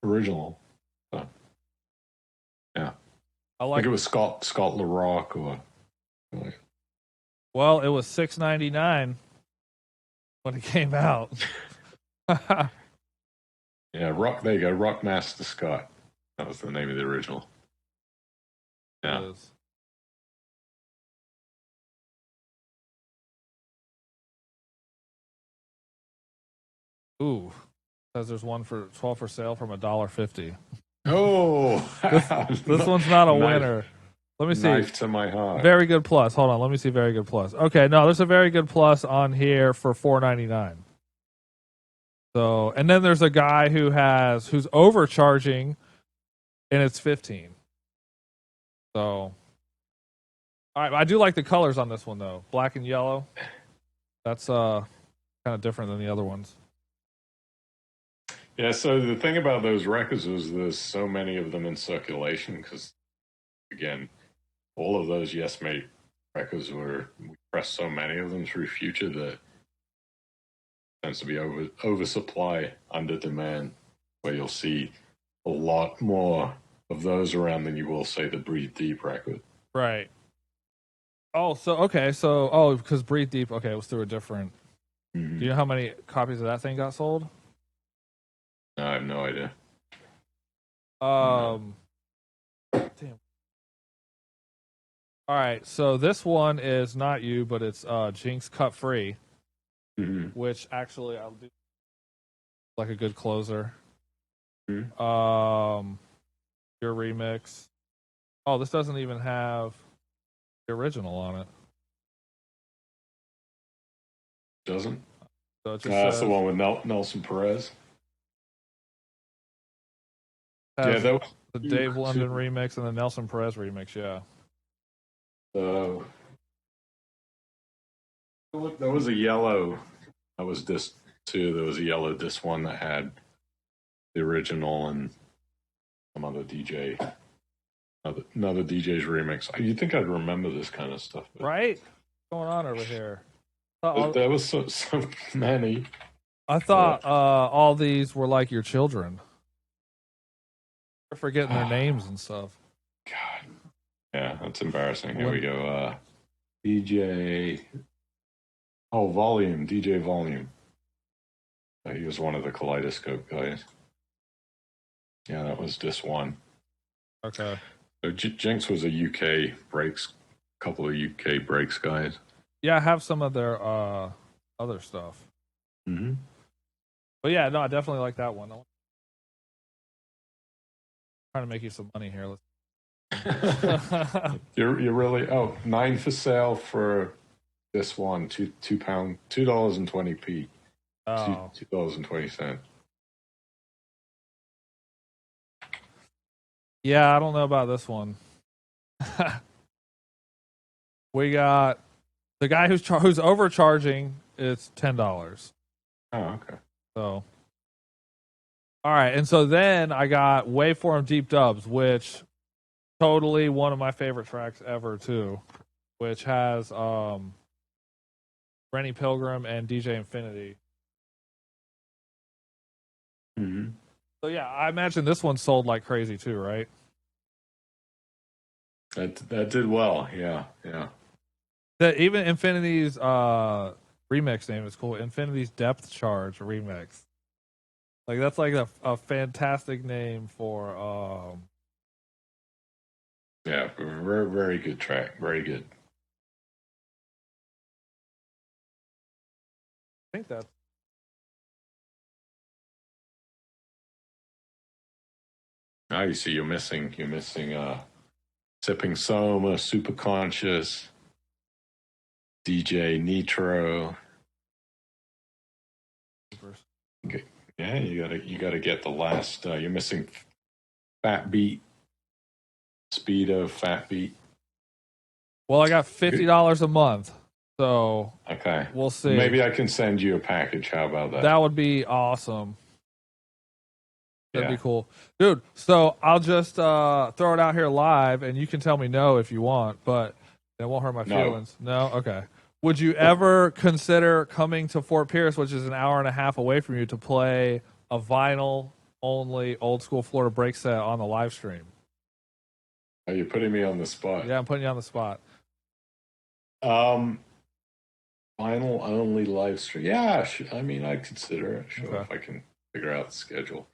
original. So, yeah. I think it was Scott LaRock or. Well, it was $6.99 when it came out. Yeah, Rock. There you go, Rockmaster Scott. That was the name of the original. Yeah. Ooh, says there's one for 12 for sale from $1.50. Oh, this one's not a winner. Let me see. Knife to my heart. Very good plus. Hold on. Let me see. Very good plus. Okay, no, there's a very good plus on here for $4.99. So, and then there's a guy who's overcharging, and it's 15. So, all right. I do like the colors on this one though. Black and yellow. That's kind of different than the other ones. Yeah. So the thing about those records is there's so many of them in circulation because, again, all of those Yes Mate records we pressed so many of them through Future that tends to be oversupply, under demand, where you'll see a lot more of those around than you will, say, the Breathe Deep record. Right. Oh, because Breathe Deep, okay, it was through a different. Mm-hmm. Do you know how many copies of that thing got sold? No, I have no idea. Damn. All right, so this one is not you, but it's Jinx Cut Free, which actually I'll do like a good closer. Mm-hmm. Your remix. Oh, this doesn't even have the original on it. Doesn't? So it just That's says, the one with Nelson Perez. has That was the Dave London remix and the Nelson Perez remix. Yeah. There was a yellow. That was disc 2. There was a yellow disc 1 that had the original and some other DJ, another DJ's remix. You'd think I'd remember this kind of stuff, but Right? What's going on over here? there was so many. I thought all these were like your children. You're forgetting their names and stuff. God. Yeah, that's embarrassing. Here we go. DJ. Oh, Volume. DJ Volume. He was one of the Kaleidoscope guys. Yeah, that was this one. Okay. So Jinx was a UK breaks, couple of UK breaks guys. Yeah, I have some of their other stuff. Mm-hmm. But yeah, no, I definitely like that one. I'm trying to make you some money here. You're really 9 for sale for this one, £2, $2.20p. Oh. $2.20. Yeah, I don't know about this one. We got the guy who's overcharging. It's $10. Oh, okay. So, all right, and so then I got Waveform Deep Dubs, which totally one of my favorite tracks ever too, which has Rennie Pilgrim and DJ Infinity. Mm-hmm. So yeah, I imagine this one sold like crazy too, right? That did well. Yeah. Even Infinity's remix name is cool. Infinity's Depth Charge remix. Like that's like a fantastic name for Yeah, very, very good track. Very good. I think that's Now you see you're missing Sipping Soma, Super Conscious, DJ Nitro. Okay. Yeah, you gotta get the last. You're missing Fat Beat, Speedo, Fat Beat. well, I got $50 a month, so Okay, we'll see. Maybe I can send you a package. How about that? That would be awesome. That'd be cool, dude. So I'll just throw it out here live, and you can tell me no if you want, but it won't hurt my feelings. No, okay. Would you ever consider coming to Fort Pierce, which is an hour and a half away from you, to play a vinyl only old school Florida break set on the live stream? Are you putting me on the spot? Yeah, I'm putting you on the spot. Vinyl only live stream. Yeah, I mean, I'd consider it. Sure, if I can figure out the schedule.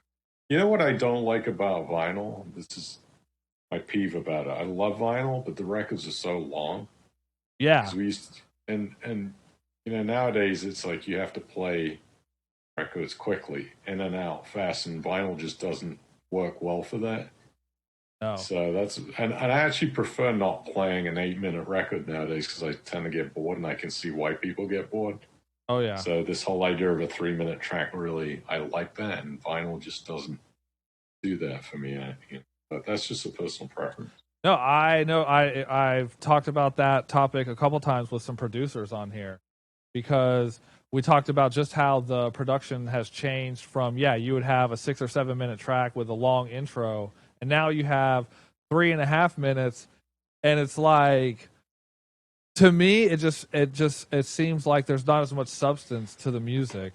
You know what I don't like about vinyl? This is my peeve about it. I love vinyl, but the records are so long. Yeah. We used to, and nowadays it's like you have to play records quickly, in and out, fast, and vinyl just doesn't work well for that. No. So that's and I actually prefer not playing an 8-minute record nowadays because I tend to get bored, and I can see why people get bored. Oh yeah. So this whole idea of a 3-minute track, really, I like that, and vinyl just doesn't do that for me. But that's just a personal preference. No, I know. I've talked about that topic a couple times with some producers on here, because we talked about just how the production has changed from, you would have a 6 or 7 minute track with a long intro, and now you have 3.5 minutes, and it's like, to me, it seems like there's not as much substance to the music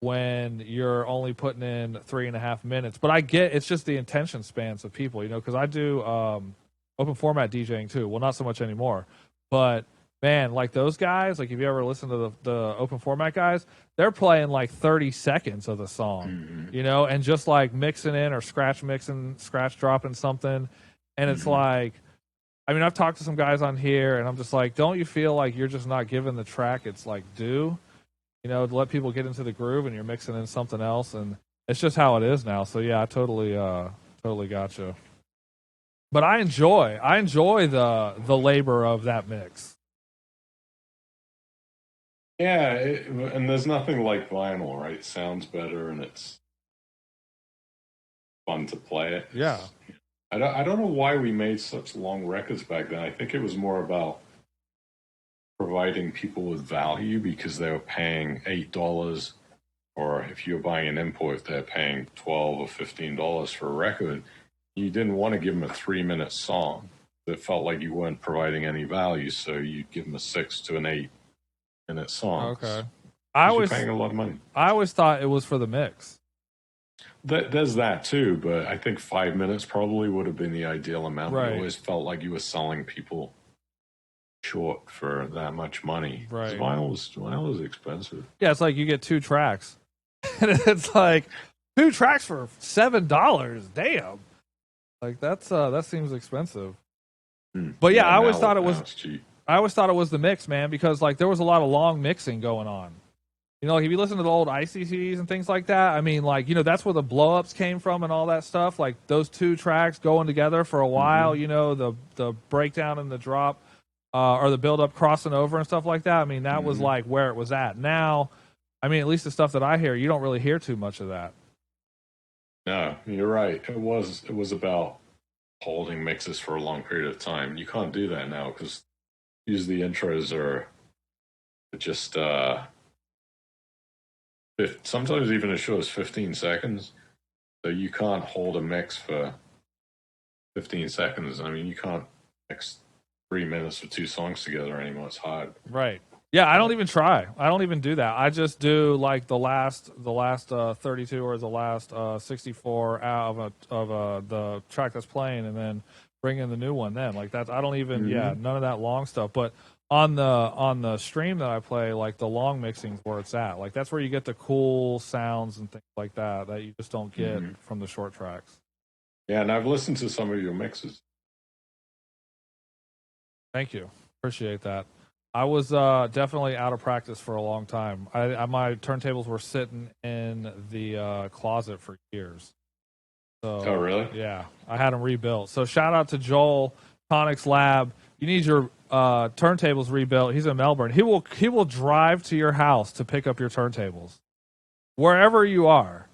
when you're only putting in 3.5 minutes. But I get it's just the attention spans of people, because I do open format DJing too. Well, not so much anymore, but man, like those guys, like if you ever listen to the open format guys, they're playing like 30 seconds of the song, and just like mixing in or scratch dropping something, and it's like, I mean, I've talked to some guys on here, and I'm just like, don't you feel like you're just not giving the track its like due? To let people get into the groove, and you're mixing in something else, and it's just how it is now. So yeah, I totally got you. But I enjoy the labor of that mix. Yeah, and there's nothing like vinyl, right? It sounds better and it's fun to play it. Yeah. I don't know why we made such long records back then. I think it was more about providing people with value because they were paying $8, or if you're buying an import, they're paying $12 or $15 for a record. You didn't want to give them a 3-minute song that felt like you weren't providing any value, so you'd give them a 6 to an 8-minute song. Okay. You're paying a lot of money. I always thought it was for the mix. There's that too, but I think 5 minutes probably would have been the ideal amount. Right. You always felt like you were selling people short for that much money. Right. Vinyl was expensive. Yeah, it's like you get 2 tracks. And it's like 2 tracks for $7. Damn. Like that seems expensive. But yeah, I always thought it was cheap. I always thought it was the mix, man, because like there was a lot of long mixing going on. You know, like if you listen to the old ICCs and things like that, I mean, like, you know, that's where the blow-ups came from and all that stuff. Like those 2 tracks going together for a while, you know, the breakdown and the drop, or the build-up crossing over and stuff like that. I mean, that was like where it was at. Now, I mean, at least the stuff that I hear, you don't really hear too much of that. No, you're right. It was about holding mixes for a long period of time. You can't do that now because usually intros are just sometimes even as short as 15 seconds. So you can't hold a mix for 15 seconds. I mean, you can't mix 3 minutes with 2 songs together anymore. It's hard. Right. Yeah, I don't even try. I don't even do that. I just do like the last 32 or the last 64 out of the track that's playing, and then bring in the new one. Then like that, I don't even none of that long stuff. But on the stream that I play, like the long mixing's where it's at. Like that's where you get the cool sounds and things like that that you just don't get from the short tracks. Yeah, and I've listened to some of your mixes. Thank you. Appreciate that. I was definitely out of practice for a long time. My turntables were sitting in the closet for years. So, oh, really? Yeah, I had them rebuilt. So shout out to Joel, Tonics Lab. You need your turntables rebuilt. He's in Melbourne. He will drive to your house to pick up your turntables, wherever you are.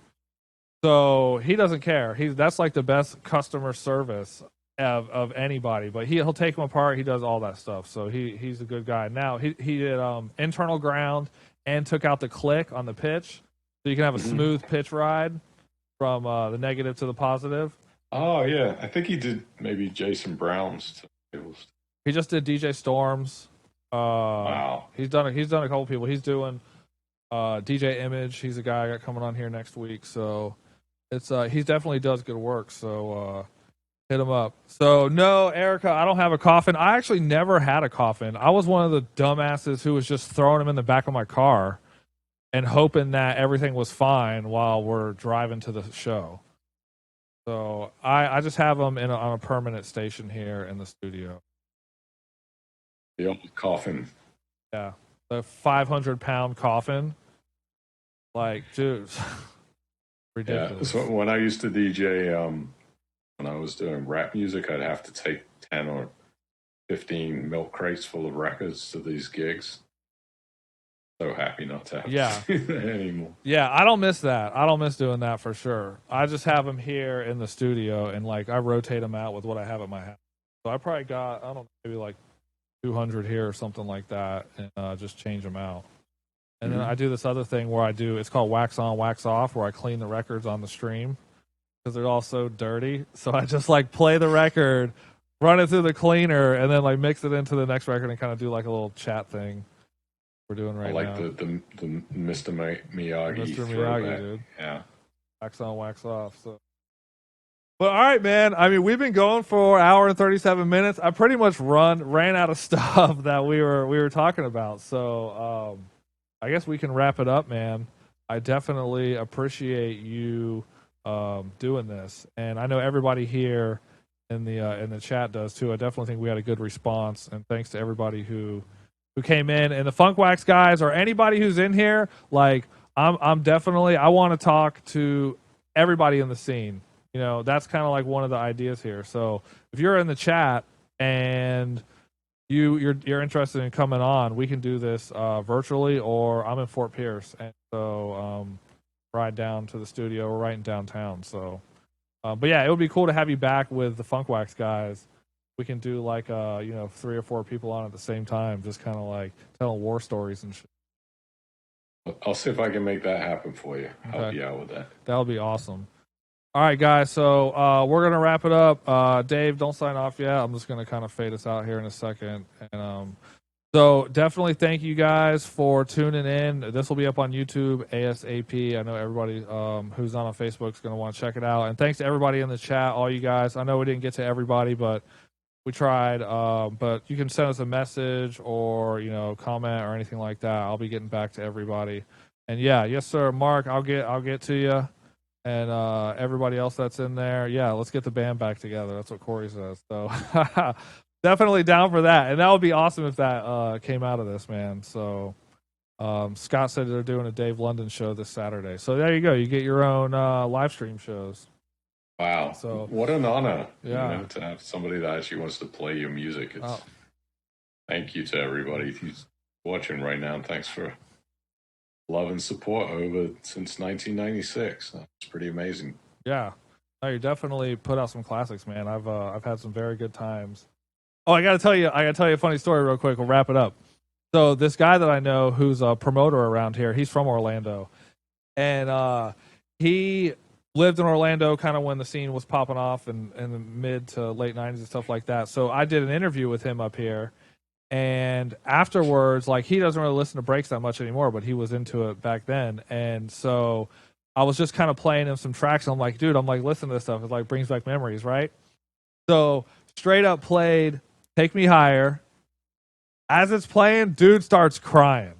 So he doesn't care. That's like the best customer service of anybody. But he'll take them apart. He does all that stuff. So he's a good guy. Now he did internal ground and took out the click on the pitch, so you can have a smooth pitch ride from the negative to the positive. Oh yeah, I think he did maybe Jason Brown's turntables. He just did DJ Storm's. Wow. He's done a couple people. He's doing DJ Image. He's a guy I got coming on here next week. So it's he definitely does good work. So hit him up. So no, Erica, I don't have a coffin. I actually never had a coffin. I was one of the dumbasses who was just throwing them in the back of my car and hoping that everything was fine while we're driving to the show. So I just have them on a permanent station here in the studio. The old coffin. Yeah, the 500-pound coffin. Like, dude, ridiculous. Yeah, so when I used to DJ, when I was doing rap music, I'd have to take 10 or 15 milk crates full of records to these gigs. So happy not to have to do that anymore. Yeah, I don't miss that. I don't miss doing that for sure. I just have them here in the studio, and like I rotate them out with what I have at my house. So I probably got, I don't know, maybe like 200 here or something like that, and just change them out. And then I do this other thing where it's called wax on, wax off, where I clean the records on the stream because they're all so dirty. So I just like play the record, run it through the cleaner, and then like mix it into the next record and kind of do like a little chat thing we're doing right now. I like the Mr. Miyagi. Mr. Miyagi, dude. Yeah. Wax on, wax off. So. Well, all right, man. I mean, we've been going for an hour and 37 minutes. I pretty much ran out of stuff that we were talking about. So I guess we can wrap it up, man. I definitely appreciate you doing this, and I know everybody here in the chat does too. I definitely think we had a good response, and thanks to everybody who came in, and the Funk Wax guys, or anybody who's in here. Like, I'm definitely, I want to talk to everybody in the scene. You know, that's kind of like one of the ideas here. So if you're in the chat and you're interested in coming on, we can do this virtually, or I'm in Fort Pierce, and so ride down to the studio. We're right in downtown, so. But yeah, it would be cool to have you back with the Funk Wax guys. We can do like 3 or 4 people on at the same time, just kind of like telling war stories and shit. I'll see if I can make that happen for you. Help you out with that. That'll be awesome. All right, guys. So we're gonna wrap it up. Dave, don't sign off yet. I'm just gonna kind of fade us out here in a second. And so definitely thank you guys for tuning in. This will be up on YouTube ASAP. I know everybody who's not on Facebook is gonna want to check it out. And thanks to everybody in the chat, all you guys. I know we didn't get to everybody, but we tried. But you can send us a message or comment or anything like that. I'll be getting back to everybody. And yeah, yes sir, Mark. I'll get to you. And everybody else that's in there, yeah, let's get the band back together. That's what Corey says. So definitely down for that. And that would be awesome if that came out of this, man. So Scott said they're doing a Dave London show this Saturday. So there you go. You get your own live stream shows. Wow. So what an honor, yeah, to have somebody that actually wants to play your music. Thank you to everybody who's watching right now. And thanks for love and support since 1996. That's pretty amazing. Yeah, no, you definitely put out some classics, man. I've had some very good times. Oh, I gotta tell you a funny story real quick. We'll wrap it up. So this guy that I know who's a promoter around here, he's from Orlando, and he lived in Orlando kind of when the scene was popping off in the mid to late 90s and stuff like that. So I did an interview with him up here. And afterwards, like, he doesn't really listen to breaks that much anymore, but he was into it back then. And so I was just kind of playing him some tracks. And I'm like, dude, listen to this stuff. It like brings back memories, right? So straight up played Take Me Higher. As it's playing, dude starts crying.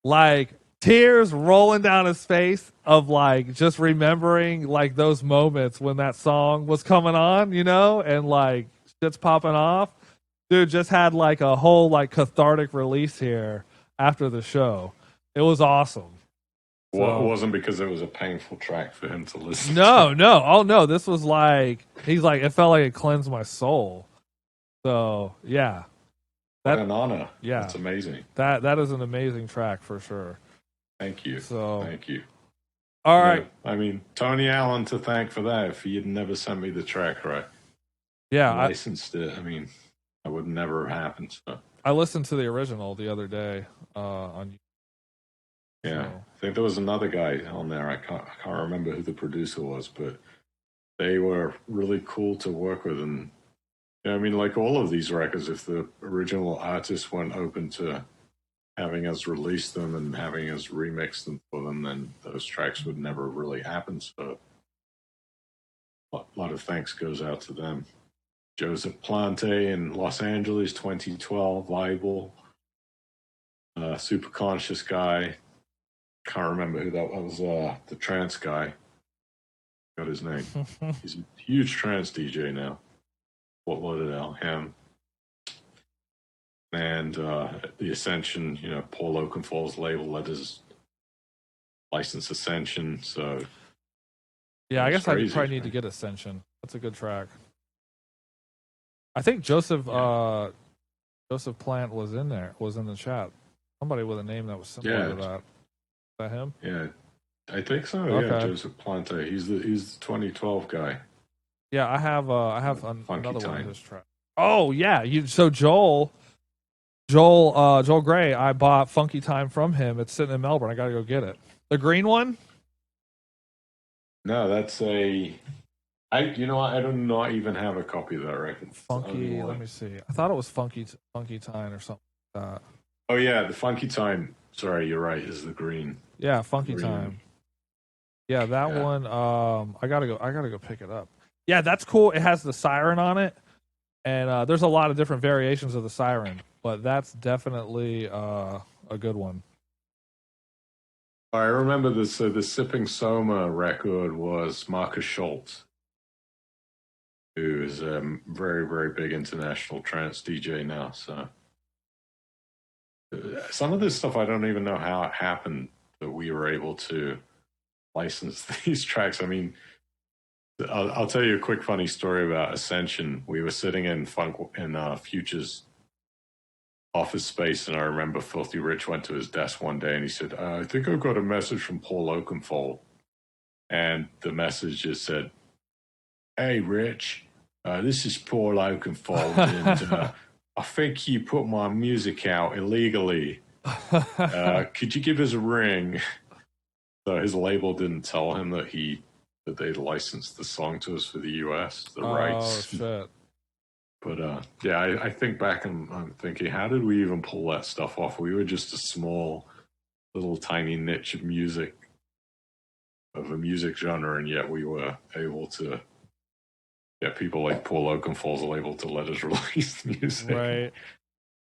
Like, tears rolling down his face of like just remembering like those moments when that song was coming on, and like shit's popping off. Dude just had like a whole like cathartic release here after the show. It was awesome. Well, it wasn't because it was a painful track for him to listen to. No. Oh no, this was like, he's like, it felt like it cleansed my soul. So yeah. What an honor. Yeah. That's amazing. That is an amazing track for sure. Thank you. Thank you. All right. I mean, Tony Allen to thank for that. If he had never sent me the track, right? Yeah. Licensed it. I mean, that would never have happened. So. I listened to the original the other day on. Yeah, I think there was another guy on there. I can't remember who the producer was, but they were really cool to work with. And I mean, like all of these records, if the original artists weren't open to having us release them and having us remix them for them, then those tracks would never really happen. So a lot of thanks goes out to them. Joseph Plante in Los Angeles, 2012, Libel, Super Conscious guy. Can't remember who that was. The trance guy. Got his name. He's a huge trance DJ now. Fort Lauderdale, him. And the Ascension, Paul Oakenfold's label let us license Ascension. So yeah, I guess I probably need to get Ascension. That's a good track. I think Joseph Plant was in there, was in the chat. Somebody with a name that was similar to that. Is that him? Yeah, I think so. Okay. Yeah, Joseph Plante. He's the 2012 guy. Yeah, I have another one of his tracks. Oh yeah, so Joel Gray. I bought Funky Time from him. It's sitting in Melbourne. I got to go get it. The green one? No, that's a. I do not even have a copy of that record. Funky. Let me see. I thought it was Funky Time or something like that. Oh yeah, the Funky Time. Sorry, you're right. Is the green? Yeah, Funky Time. Yeah, that one. I gotta go pick it up. Yeah, that's cool. It has the siren on it, and there's a lot of different variations of the siren, but that's definitely a good one. I remember this. The Sipping Soma record was Marcus Schultz, who is a very, very big international trance DJ now. So some of this stuff I don't even know how it happened that we were able to license these tracks. I mean, I'll tell you a quick funny story about Ascension. We were sitting in Future's office space, and I remember Filthy Rich went to his desk one day and he said, I think I've got a message from Paul Oakenfold. And the message just said, hey, Rich, this is Paul Oakenfold, and I think you put my music out illegally. Could you give us a ring? So his label didn't tell him that they'd licensed the song to us for the U.S., the rights. Oh, shit. But yeah, I think back and I'm thinking, how did we even pull that stuff off? We were just a small, little tiny niche of a music genre, and yet we were able to. Yeah, people like Paul Oakenfold are able to let us release music. Right.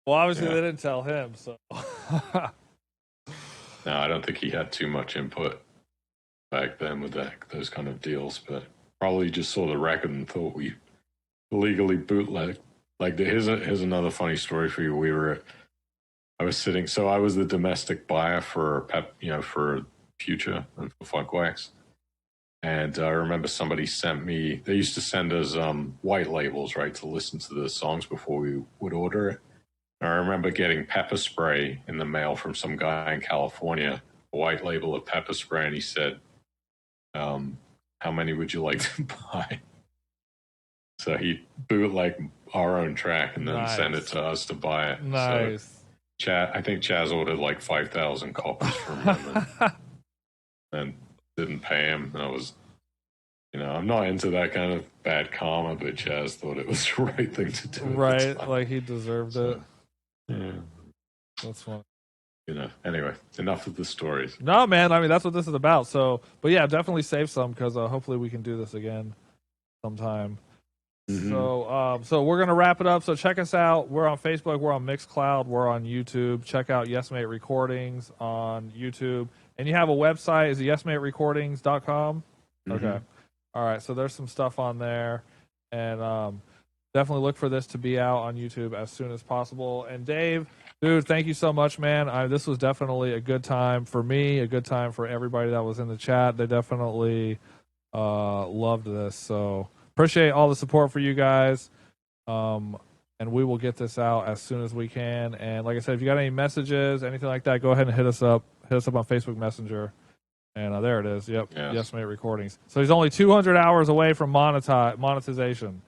Well, obviously they didn't tell him, so. No, I don't think he had too much input back then with those kind of deals, but probably just saw the record and thought we illegally bootlegged. Like, here's another funny story for you. I was the domestic buyer for for Future and for Funkwax. And I remember somebody they used to send us white labels, right, to listen to the songs before we would order it. And I remember getting pepper spray in the mail from some guy in California, a white label of pepper spray, and he said, how many would you like to buy? So he bootlegged our own track and then sent it to us to buy it. Nice. So I think Chaz ordered like 5,000 copies from him and didn't pay him. And I was, I'm not into that kind of bad karma, but Chaz thought it was the right thing to do. Right, like he deserved it. Yeah. That's fun. Anyway, enough of the stories. No, man, I mean, that's what this is about. So, but yeah, definitely save some because hopefully we can do this again sometime. Mm-hmm. So we're going to wrap it up. So check us out. We're on Facebook. We're on Mixcloud. We're on YouTube. Check out YesMate Recordings on YouTube. And you have a website. Is it yesmaterecordings.com? Mm-hmm. Okay. All right. So there's some stuff on there. And definitely look for this to be out on YouTube as soon as possible. And Dave, dude, thank you so much, man. This was definitely a good time for me, a good time for everybody that was in the chat. They definitely loved this. So appreciate all the support for you guys. And we will get this out as soon as we can. And like I said, if you got any messages, anything like that, go ahead and hit us up. Hit us up on Facebook Messenger. And there it is. Yep. Yes, Mate Recordings. So he's only 200 hours away from monetization.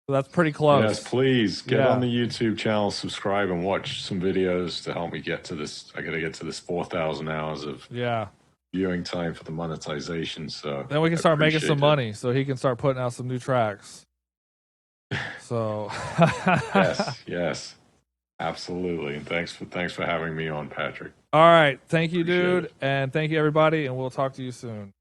So that's pretty close. Yes, please get on the YouTube channel, subscribe, and watch some videos to help me get to this. I got to get to this 4,000 hours of viewing time for the monetization. So then we can start making some money. So he can start putting out some new tracks. So yes, absolutely. And thanks for having me on, Patrick. All right, thank you, dude, and thank you, everybody, and we'll talk to you soon.